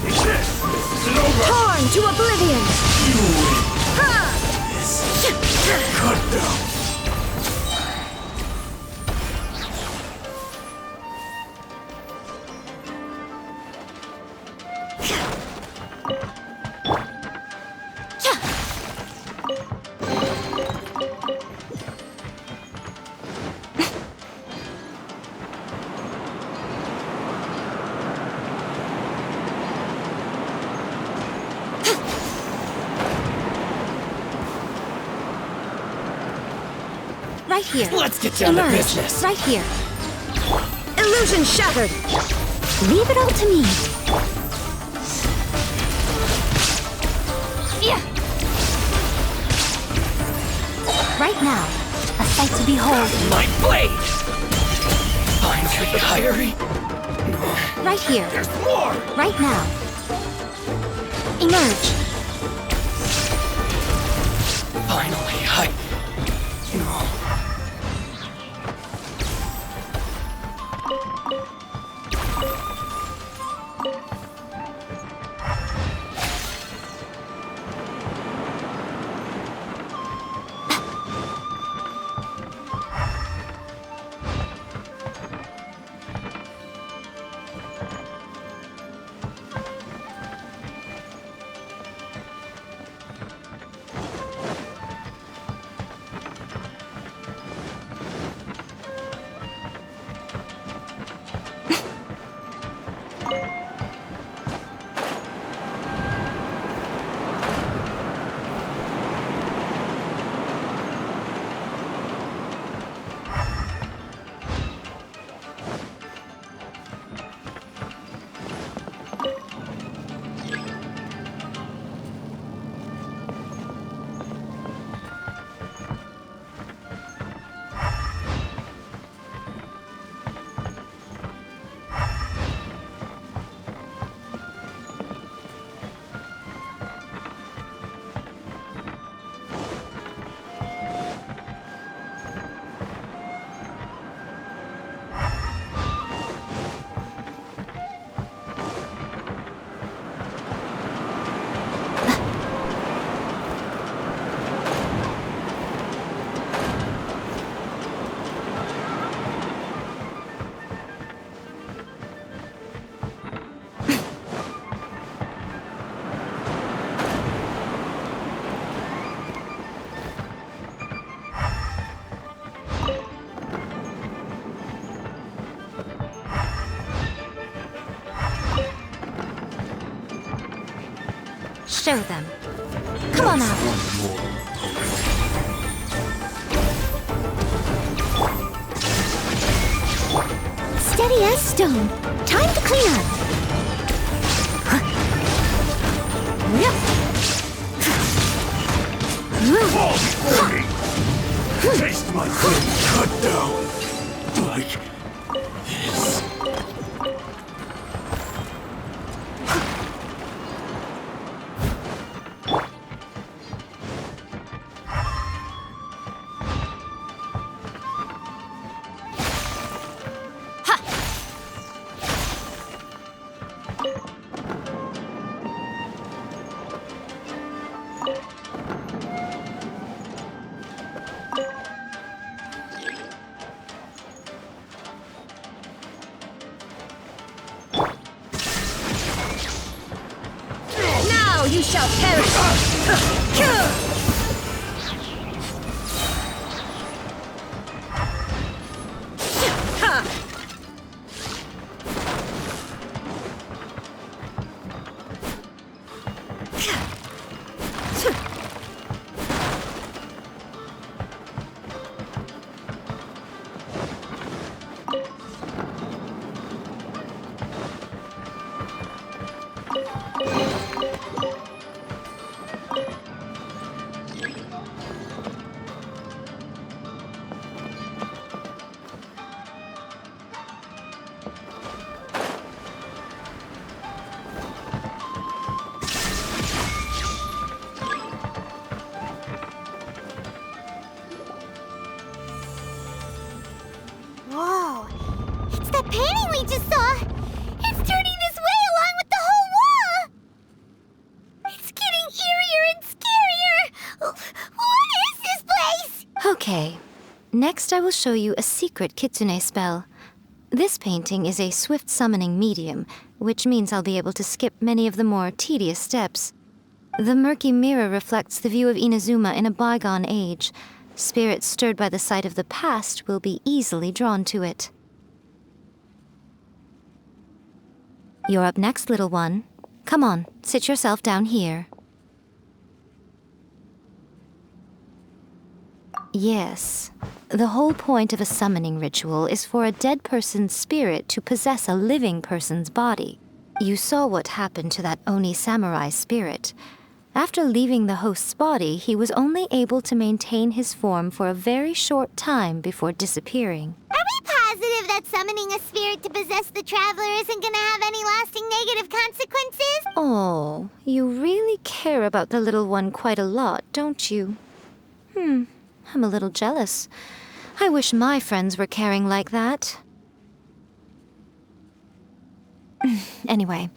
This is over! Torn to oblivion! You win! This cut down! Right here. Let's get down to Emerge. business. Right here. Illusion shattered! Leave it all to me. Yeah. Right now. A sight to behold. My blade! I'm the diary. Right here. There's more! Right now. Emerge. Finally, Show them. Come on out. Steady as stone. Time to clean up. Fall before me! Taste my food cut down like this. Now you shall perish! Whoa. It's that painting we just saw. It's turning this way along with the whole wall. It's getting eerier and scarier. What is this place? Okay. Next, I will show you a secret kitsune spell. This painting is a swift summoning medium, which means I'll be able to skip many of the more tedious steps. The murky mirror reflects the view of Inazuma in a bygone age. Spirits stirred by the sight of the past will be easily drawn to it. You're up next, little one. Come on, sit yourself down here. Yes. The whole point of a summoning ritual is for a dead person's spirit to possess a living person's body. You saw what happened to that Oni samurai spirit. After leaving the host's body, he was only able to maintain his form for a very short time before disappearing. Are we positive that summoning a spirit to possess the traveler isn't gonna have any lasting negative consequences? Oh, you really care about the little one quite a lot, don't you? I'm a little jealous. I wish my friends were caring like that. Anyway,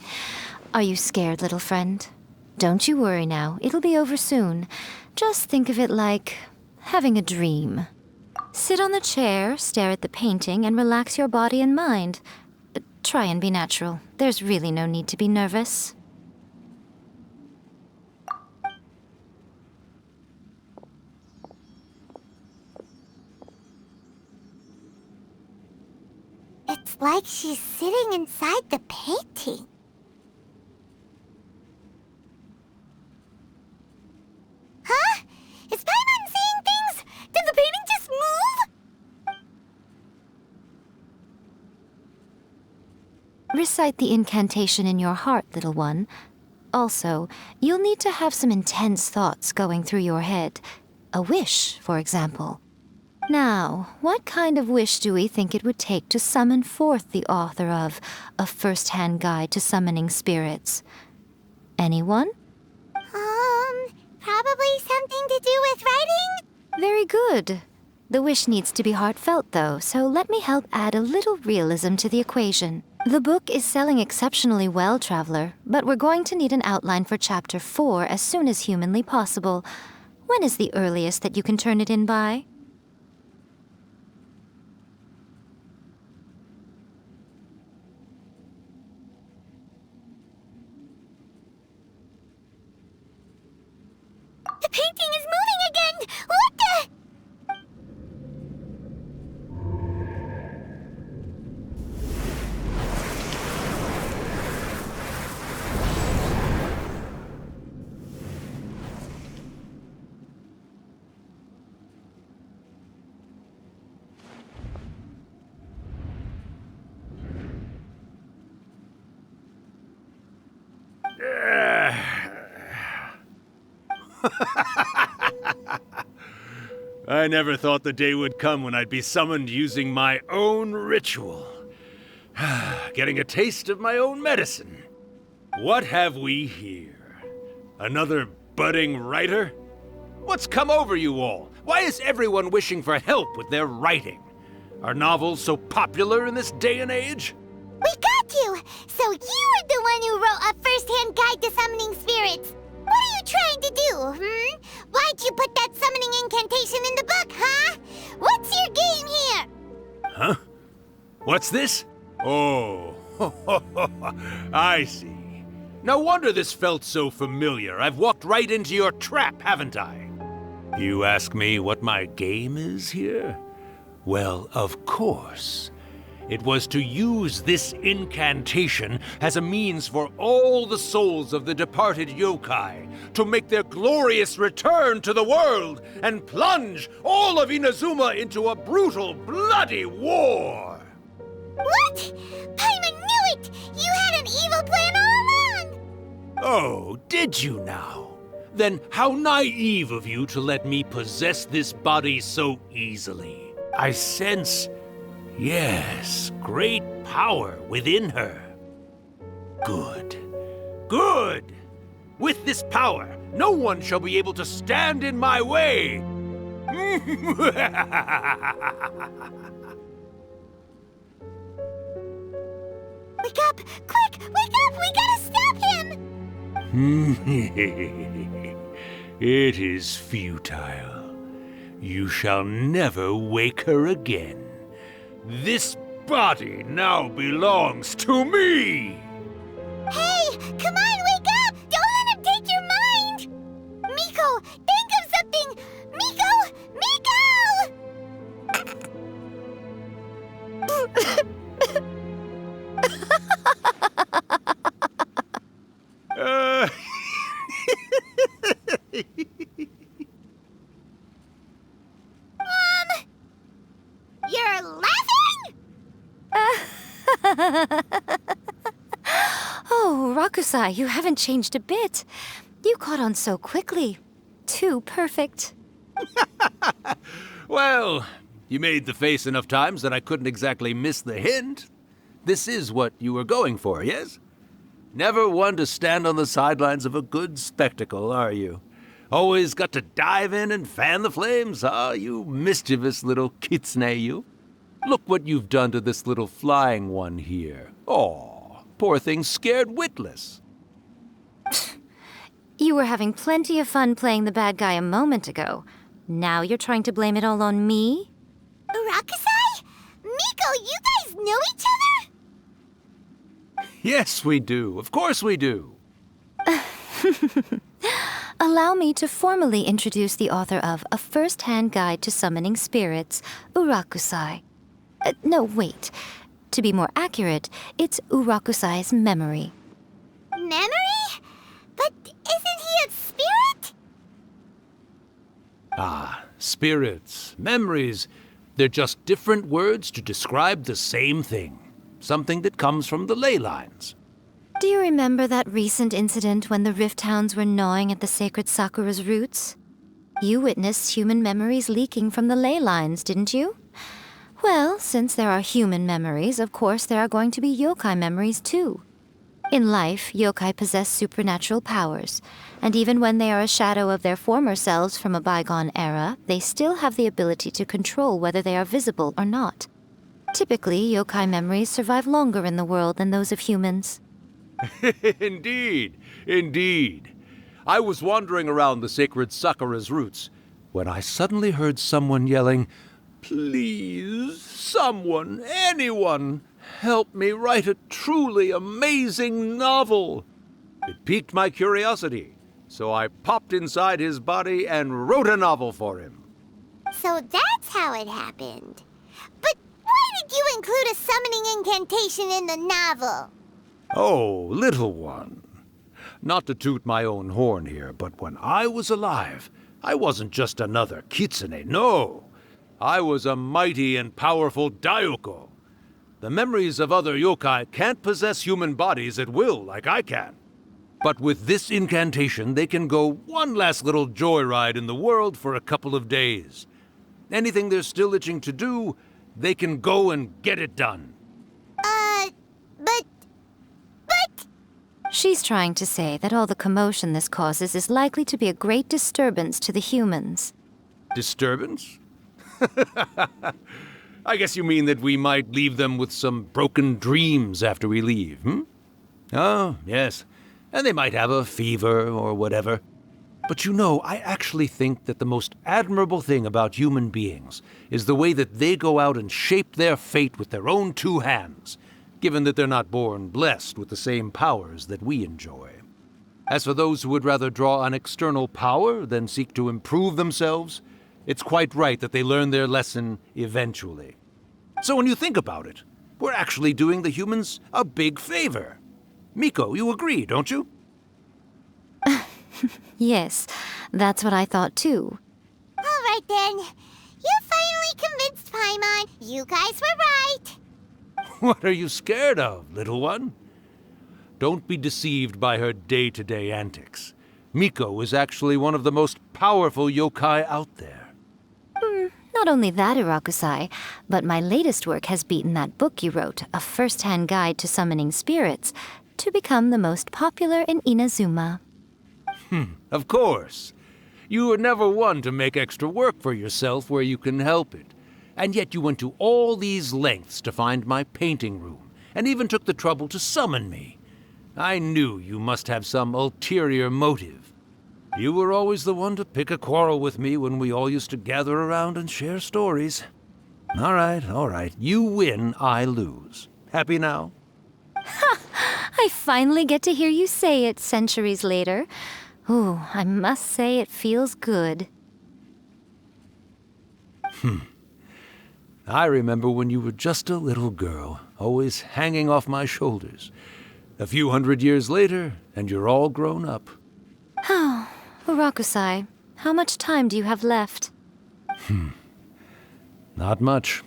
are you scared, little friend? Don't you worry now, it'll be over soon. Just think of it like having a dream. Sit on the chair, stare at the painting, and relax your body and mind. Try and be natural. There's really no need to be nervous. It's like she's sitting inside the painting. Huh? Is Paimon seeing things? Did the painting just move? Recite the incantation in your heart, little one. Also, you'll need to have some intense thoughts going through your head. A wish, for example. Now, what kind of wish do we think it would take to summon forth the author of A First-Hand Guide to Summoning Spirits? Anyone? Probably something to do with writing? Very good. The wish needs to be heartfelt, though, so let me help add a little realism to the equation. The book is selling exceptionally well, Traveler, but we're going to need an outline for Chapter 4 as soon as humanly possible. When is the earliest that you can turn it in by? The painting is moving again! What the? I never thought the day would come when I'd be summoned using my own ritual. Getting a taste of my own medicine. What have we here? Another budding writer? What's come over you all? Why is everyone wishing for help with their writing? Are novels so popular in this day and age? We got you! So you were the one who wrote A First-Hand Guide to Summoning Spirits. What are you trying to do, Why'd you put that summoning incantation in the book, huh? What's your game here? Huh? What's this? Oh, I see. No wonder this felt so familiar. I've walked right into your trap, haven't I? You ask me what my game is here? Well, of course. It was to use this incantation as a means for all the souls of the departed yokai to make their glorious return to the world and plunge all of Inazuma into a brutal, bloody war! What? Paimon knew it! You had an evil plan all along! Oh, did you now? Then how naive of you to let me possess this body so easily. I sense, yes, great power within her. Good. Good! With this power, no one shall be able to stand in my way! Wake up! Quick! Wake up! We gotta stop him! It is futile. You shall never wake her again. This body now belongs to me! Hey! Come on, wake up! Don't let him take your mind! Miko, think of something! Miko! Mom! Oh, Rakusai, you haven't changed a bit. You caught on so quickly. Too perfect. Well, you made the face enough times that I couldn't exactly miss the hint. This is what you were going for, yes? Never one to stand on the sidelines of a good spectacle, are you? Always got to dive in and fan the flames, huh? You mischievous little kitsune, you. Look what you've done to this little flying one here. Aw, poor thing scared witless. You were having plenty of fun playing the bad guy a moment ago. Now you're trying to blame it all on me? Rakusai? Miko, you guys know each other? Yes, we do. Of course we do. Allow me to formally introduce the author of A First-Hand Guide to Summoning Spirits, Urakusai. No, wait. To be more accurate, it's Urakusai's memory. Memory? But isn't he a spirit? Ah, spirits, memories. They're just different words to describe the same thing. Something that comes from the ley lines. Do you remember that recent incident when the Rift Hounds were gnawing at the sacred Sakura's roots? You witnessed human memories leaking from the ley lines, didn't you? Well, since there are human memories, of course there are going to be yokai memories too. In life, yokai possess supernatural powers, and even when they are a shadow of their former selves from a bygone era, they still have the ability to control whether they are visible or not. Typically, yokai memories survive longer in the world than those of humans. Indeed, indeed. I was wandering around the sacred Sakura's roots when I suddenly heard someone yelling, "Please, someone, anyone, help me write a truly amazing novel." It piqued my curiosity, so I popped inside his body and wrote a novel for him. So that's how it happened. But why did you include a summoning incantation in the novel? Oh, little one. Not to toot my own horn here, but when I was alive, I wasn't just another kitsune, no. I was a mighty and powerful daioko. The memories of other yokai can't possess human bodies at will like I can. But with this incantation, they can go one last little joyride in the world for a couple of days. Anything they're still itching to do, they can go and get it done. But... She's trying to say that all the commotion this causes is likely to be a great disturbance to the humans. Disturbance? I guess you mean that we might leave them with some broken dreams after we leave, hmm? Oh, yes. And they might have a fever or whatever. But you know, I actually think that the most admirable thing about human beings is the way that they go out and shape their fate with their own two hands, given that they're not born blessed with the same powers that we enjoy. As for those who would rather draw on external power than seek to improve themselves, it's quite right that they learn their lesson eventually. So when you think about it, we're actually doing the humans a big favor. Miko, you agree, don't you? Yes, that's what I thought too. All right then. You finally convinced Paimon. You guys were right. What are you scared of, little one? Don't be deceived by her day-to-day antics. Miko is actually one of the most powerful yokai out there. Not only that, Urakusai, but my latest work has beaten that book you wrote, A First-Hand Guide to Summoning Spirits, to become the most popular in Inazuma. Of course. You were never one to make extra work for yourself where you can help it. And yet you went to all these lengths to find my painting room, and even took the trouble to summon me. I knew you must have some ulterior motive. You were always the one to pick a quarrel with me when we all used to gather around and share stories. All right. You win, I lose. Happy now? Ha! I finally get to hear you say it centuries later. Ooh, I must say it feels good. I remember when you were just a little girl, always hanging off my shoulders. A few 100 years later, and you're all grown up. Oh, Urakusai, how much time do you have left? Not much.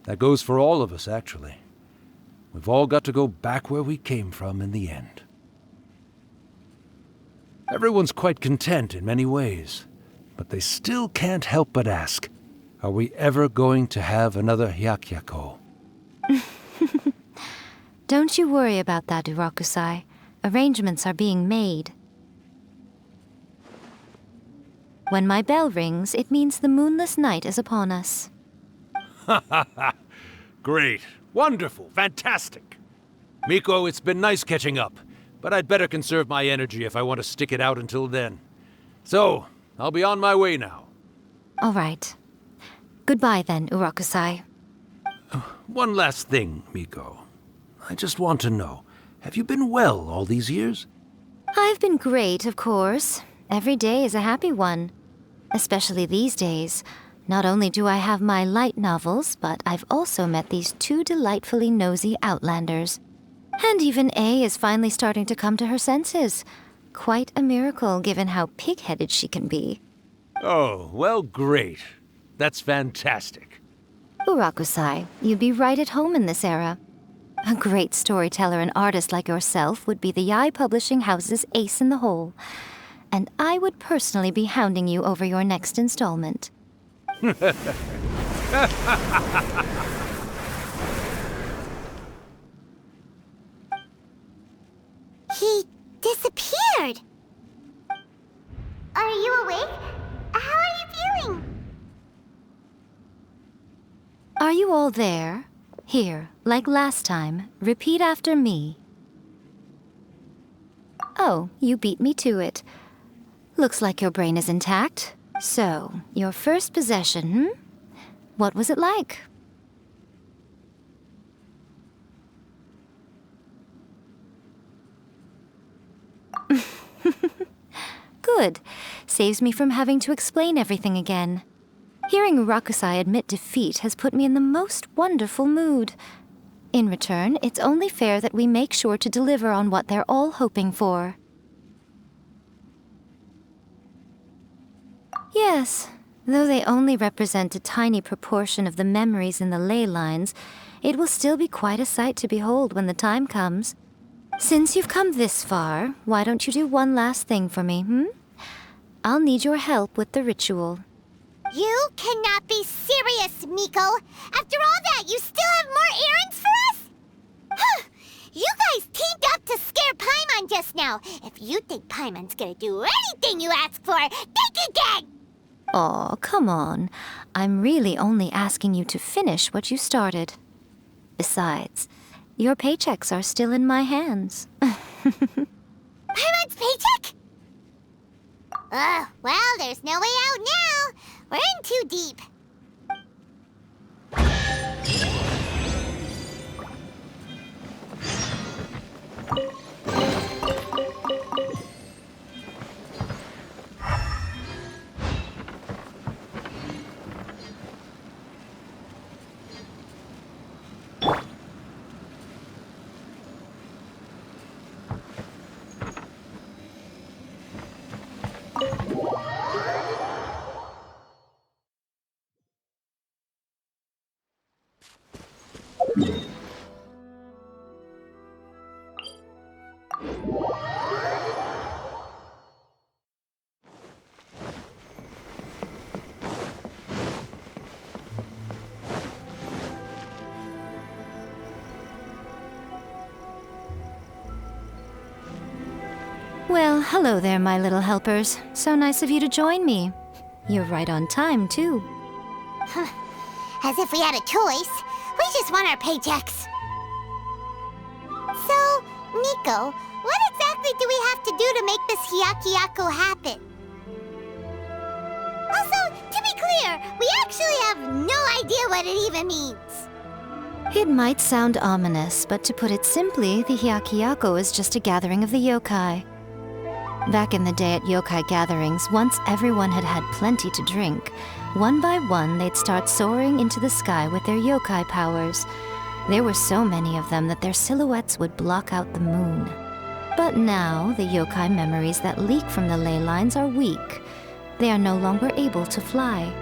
That goes for all of us, actually. We've all got to go back where we came from in the end. Everyone's quite content in many ways, but they still can't help but ask, are we ever going to have another Hyakyako? Don't you worry about that, Urakusai. Arrangements are being made. When my bell rings, it means the moonless night is upon us. Ha ha ha! Great, wonderful, fantastic! Miko, it's been nice catching up, but I'd better conserve my energy if I want to stick it out until then. So, I'll be on my way now. All right. Goodbye then, Urakusai. One last thing, Miko. I just want to know, have you been well all these years? I've been great, of course. Every day is a happy one. Especially these days. Not only do I have my light novels, but I've also met these two delightfully nosy outlanders. And even A is finally starting to come to her senses. Quite a miracle, given how pig-headed she can be. Oh, well, great. That's fantastic. Urakusai, you'd be right at home in this era. A great storyteller and artist like yourself would be the Yae Publishing House's ace in the hole. And I would personally be hounding you over your next installment. He disappeared. Are you awake? How are you feeling? Are you all there? Here, like last time, repeat after me. Oh, you beat me to it. Looks like your brain is intact. So, your first possession, What was it like? Good. Saves me from having to explain everything again. Hearing Urakusai admit defeat has put me in the most wonderful mood. In return, it's only fair that we make sure to deliver on what they're all hoping for. Yes, though they only represent a tiny proportion of the memories in the ley lines, it will still be quite a sight to behold when the time comes. Since you've come this far, why don't you do one last thing for me, I'll need your help with the ritual. You cannot be serious, Miko! After all that, you still have more errands for us? Huh! You guys teamed up to scare Paimon just now. If you think Paimon's gonna do anything you ask for, think again! Aw, come on. I'm really only asking you to finish what you started. Besides, your paychecks are still in my hands. Paimon's paycheck? Well, there's no way out now. We're in too deep. Well, hello there, my little helpers. So nice of you to join me. You're right on time, too. As if we had a choice. We just want our paychecks. So, Miko, what exactly do we have to do to make this Hyakyako happen? Also, to be clear, we actually have no idea what it even means. It might sound ominous, but to put it simply, the Hyakyako is just a gathering of the yokai. Back in the day at yokai gatherings, once everyone had had plenty to drink, one by one they'd start soaring into the sky with their yokai powers. There were so many of them that their silhouettes would block out the moon. But now, the yokai memories that leak from the ley lines are weak. They are no longer able to fly.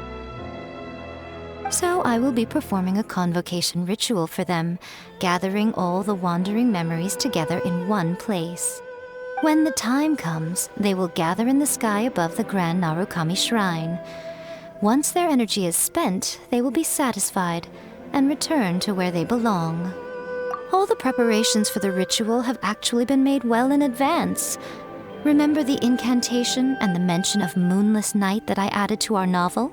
So I will be performing a convocation ritual for them, gathering all the wandering memories together in one place. When the time comes, they will gather in the sky above the Grand Narukami Shrine. Once their energy is spent, they will be satisfied and return to where they belong. All the preparations for the ritual have actually been made well in advance. Remember the incantation and the mention of moonless night that I added to our novel?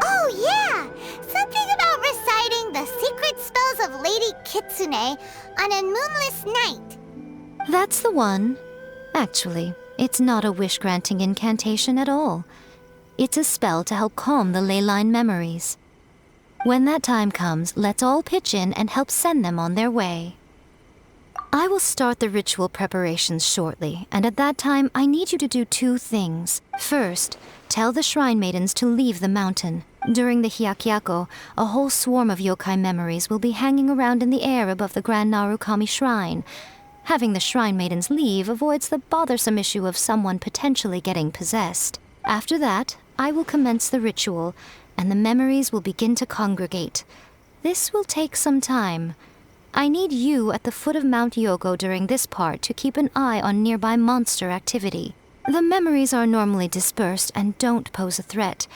Oh, yeah! Something about reciting the secret spells of Lady Kitsune on a moonless night. That's the one. Actually, it's not a wish-granting incantation at all. It's a spell to help calm the ley line memories. When that time comes, let's all pitch in and help send them on their way. I will start the ritual preparations shortly, and at that time I need you to do two things. First, tell the shrine maidens to leave the mountain. During the Hyakyako, a whole swarm of yokai memories will be hanging around in the air above the Grand Narukami Shrine. Having the shrine maidens leave avoids the bothersome issue of someone potentially getting possessed. After that, I will commence the ritual, and the memories will begin to congregate. This will take some time. I need you at the foot of Mount Yogo during this part to keep an eye on nearby monster activity. The memories are normally dispersed and don't pose a threat,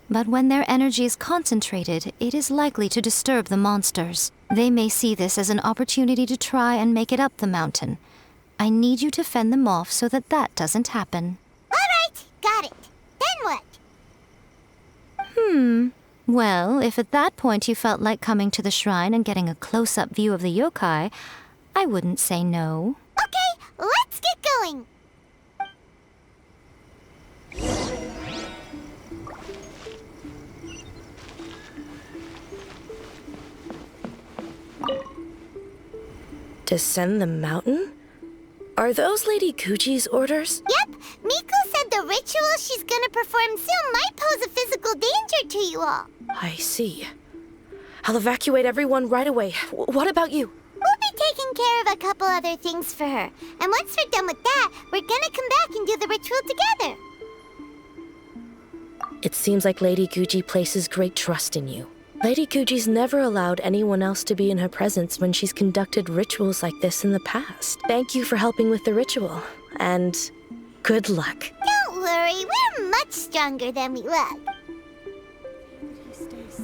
but when their energy is concentrated, it is likely to disturb the monsters. They may see this as an opportunity to try and make it up the mountain. I need you to fend them off so that that doesn't happen. All right, got it. Then what? Well, if at that point you felt like coming to the shrine and getting a close-up view of the yokai, I wouldn't say no. Okay, let's get going. Descend the mountain? Are those Lady Kuji's orders? Yep, Miko said the ritual she's gonna perform soon might pose a physical danger to you all. I see. I'll evacuate everyone right away. What about you? We'll be taking care of a couple other things for her. And once we're done with that, we're gonna come back and do the ritual together. It seems like Lady Kuji places great trust in you. Lady Kuji's never allowed anyone else to be in her presence when she's conducted rituals like this in the past. Thank you for helping with the ritual, and good luck. Don't worry, we're much stronger than we look.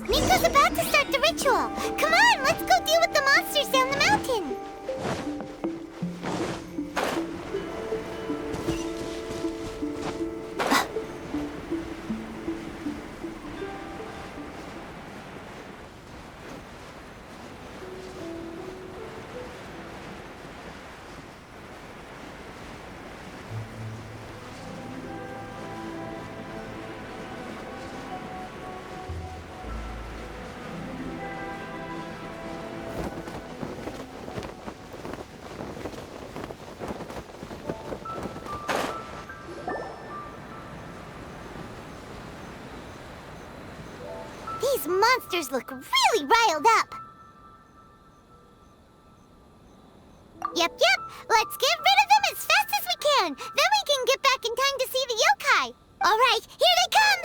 Miko's about to start the ritual. Come on, let's go deal with the monsters down the mountain. These monsters look really riled up. Yep. Let's get rid of them as fast as we can. Then we can get back in time to see the yokai. All right, here they come.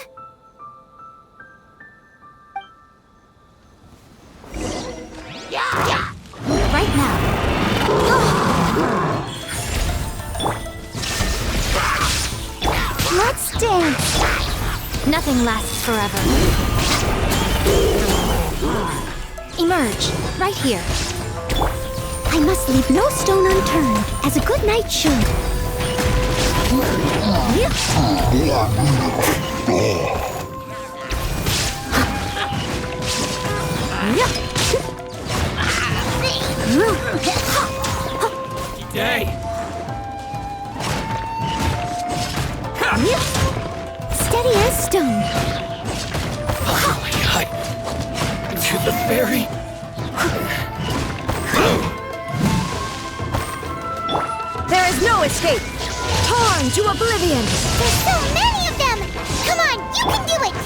Right now. Let's dance. Nothing lasts forever. Emerge, right here. I must leave no stone unturned, as a good knight should. Yae! Steady as stone. Oh my god. To the ferry. There is no escape! Torn to oblivion! There's so many of them! Come on, you can do it!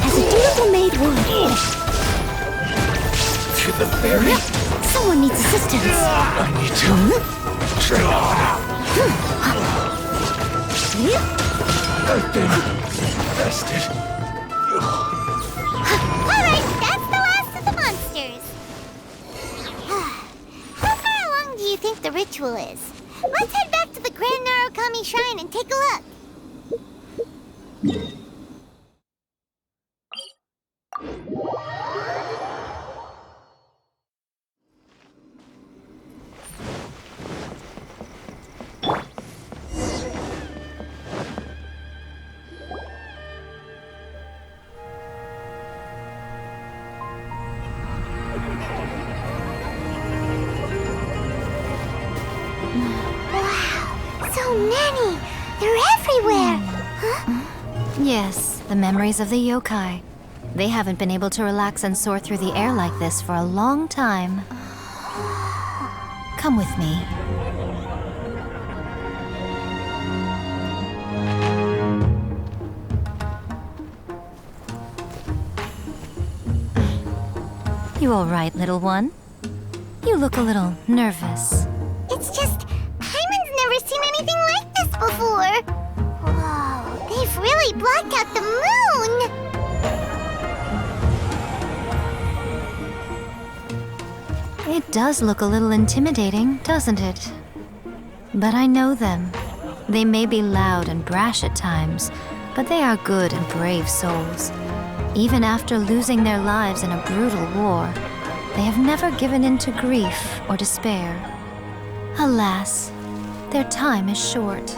As a dutiful maid would. To the ferry. Someone needs assistance. I need to train on. I've been infested. Alright, that's the last of the monsters. How far along do you think the ritual is? Let's head back to the Grand Narukami Shrine and take a look. Wow, so many! They're everywhere! Huh? Yes, the memories of the yokai. They haven't been able to relax and soar through the air like this for a long time. Come with me. You all right, little one? You look a little nervous. It's just, Hyman's never seen anything like this before. Whoa, they've really blocked out the moon! It does look a little intimidating, doesn't it? But I know them. They may be loud and brash at times, but they are good and brave souls. Even after losing their lives in a brutal war, they have never given in to grief or despair. Alas, their time is short.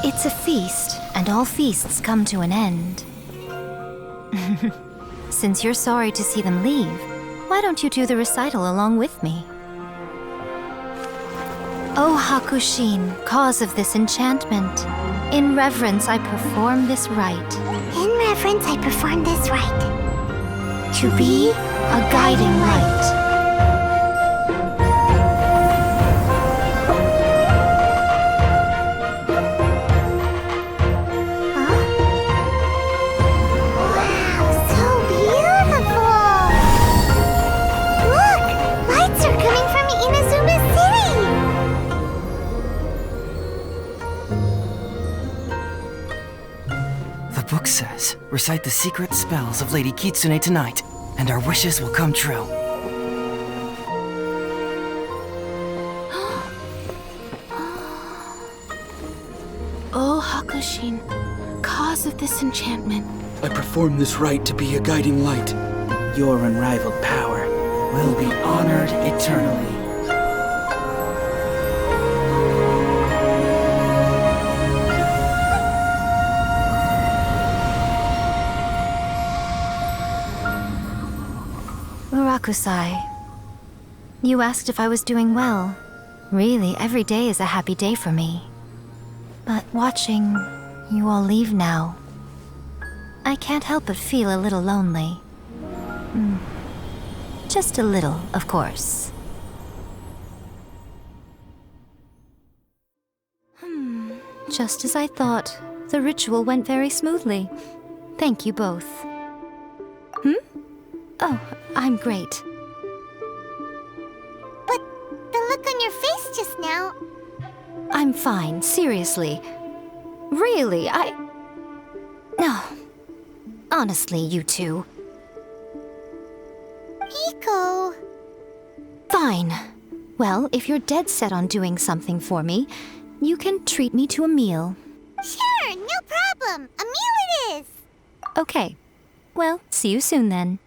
It's a feast, and all feasts come to an end. Since you're sorry to see them leave, why don't you do the recital along with me? O Hakushin, cause of this enchantment, in reverence I perform this rite. In reverence I perform this rite. To be a guiding light. The book says, recite the secret spells of Lady Kitsune tonight, and our wishes will come true. O Hakushin, cause of this enchantment. I perform this rite to be a guiding light. Your unrivaled power will be honored eternally. Murakusai, you asked if I was doing well. Really, every day is a happy day for me. But watching you all leave now, I can't help but feel a little lonely. Just a little, of course. Just as I thought, the ritual went very smoothly. Thank you both. Oh, I'm great. But the look on your face just now... I'm fine, seriously. Really, No. Honestly, you two. Miko... Fine. Well, if you're dead set on doing something for me, you can treat me to a meal. Sure, no problem. A meal it is. Okay. Well, see you soon then.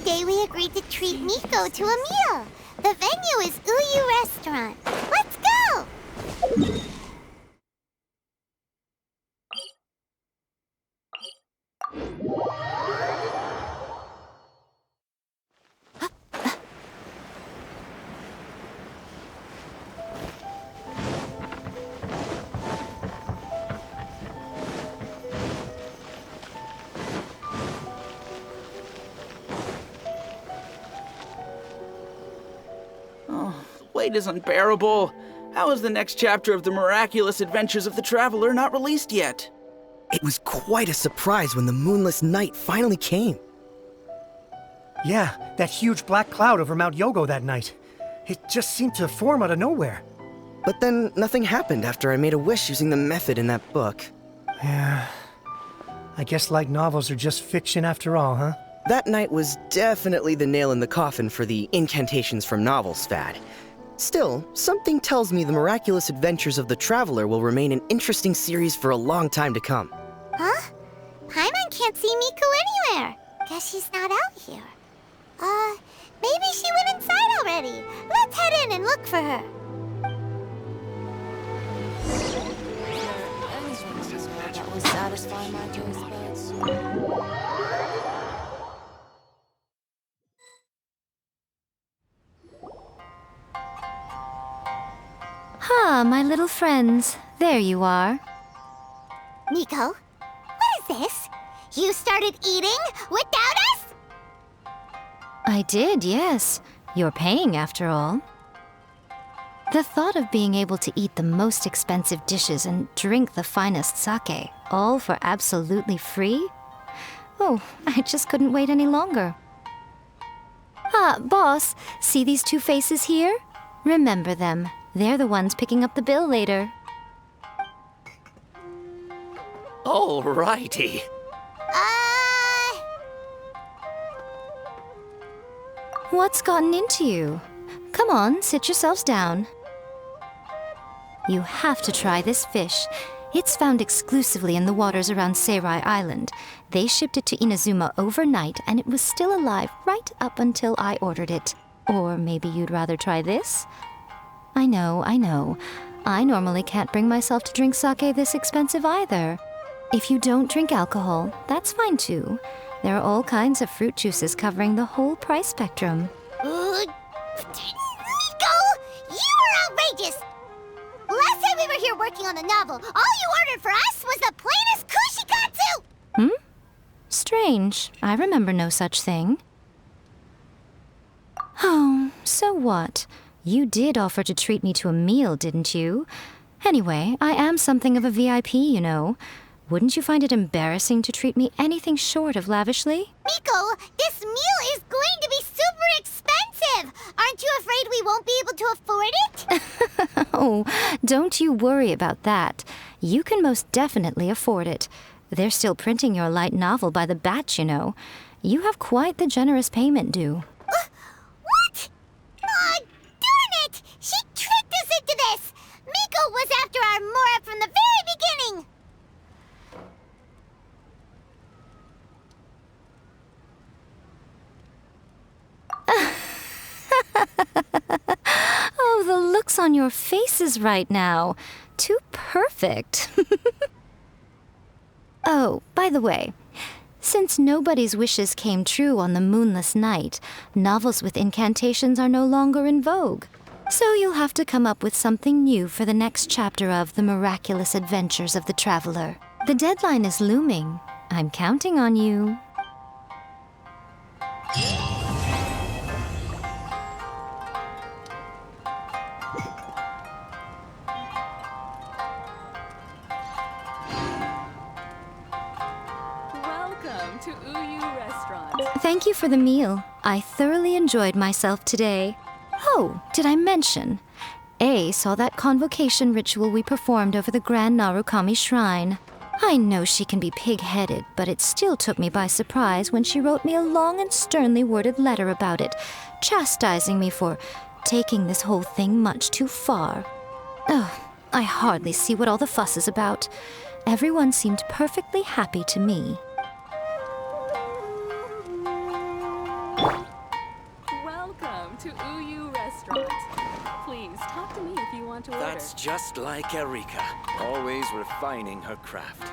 day we agreed to treat Miko to a meal. The venue is Uyu Restaurant. Let's go! Wait is unbearable. How is the next chapter of the miraculous adventures of the Traveler not released yet? It was quite a surprise when the moonless night finally came. Yeah, that huge black cloud over Mount Yogo that night. It just seemed to form out of nowhere. But then nothing happened after I made a wish using the method in that book. Yeah. I guess light novels are just fiction after all, huh? That night was definitely the nail in the coffin for the incantations from novels fad. Still, something tells me the miraculous adventures of the Traveler will remain an interesting series for a long time to come. Huh? Paimon can't see Miko anywhere. Guess she's not out here. Maybe she went inside already. Let's head in and look for her. That will satisfy my taste buds. Ah, my little friends. There you are. Miko, what is this? You started eating without us? I did, yes. You're paying after all. The thought of being able to eat the most expensive dishes and drink the finest sake, all for absolutely free? Oh, I just couldn't wait any longer. Ah, boss, see these two faces here? Remember them. They're the ones picking up the bill later. Alrighty. What's gotten into you? Come on, sit yourselves down. You have to try this fish. It's found exclusively in the waters around Seirai Island. They shipped it to Inazuma overnight, and it was still alive right up until I ordered it. Or maybe you'd rather try this? I know. I normally can't bring myself to drink sake this expensive either. If you don't drink alcohol, that's fine too. There are all kinds of fruit juices covering the whole price spectrum. Miko! You are outrageous! Last time we were here working on the novel, all you ordered for us was the plainest kushikatsu! Strange. I remember no such thing. Oh, so what? You did offer to treat me to a meal, didn't you? Anyway, I am something of a VIP, you know. Wouldn't you find it embarrassing to treat me anything short of lavishly? Miko, this meal is going to be super expensive! Aren't you afraid we won't be able to afford it? Oh, don't you worry about that. You can most definitely afford it. They're still printing your light novel by the batch, you know. You have quite the generous payment due. What? Darn it! She tricked us into this! Miko was after our Mora from the very beginning! Oh, the looks on your faces right now. Too perfect. Oh, by the way, since nobody's wishes came true on the moonless night, novels with incantations are no longer in vogue. So you'll have to come up with something new for the next chapter of The Miraculous Adventures of the Traveler. The deadline is looming. I'm counting on you. Welcome to Uyu Restaurant. Thank you for the meal. I thoroughly enjoyed myself today. Oh, did I mention? A saw that convocation ritual we performed over the Grand Narukami Shrine. I know she can be pig-headed, but it still took me by surprise when she wrote me a long and sternly worded letter about it, chastising me for taking this whole thing much too far. Oh, I hardly see what all the fuss is about. Everyone seemed perfectly happy to me. to Uyu Restaurant. Please talk to me if you want to order. That's just like Erika, always refining her craft.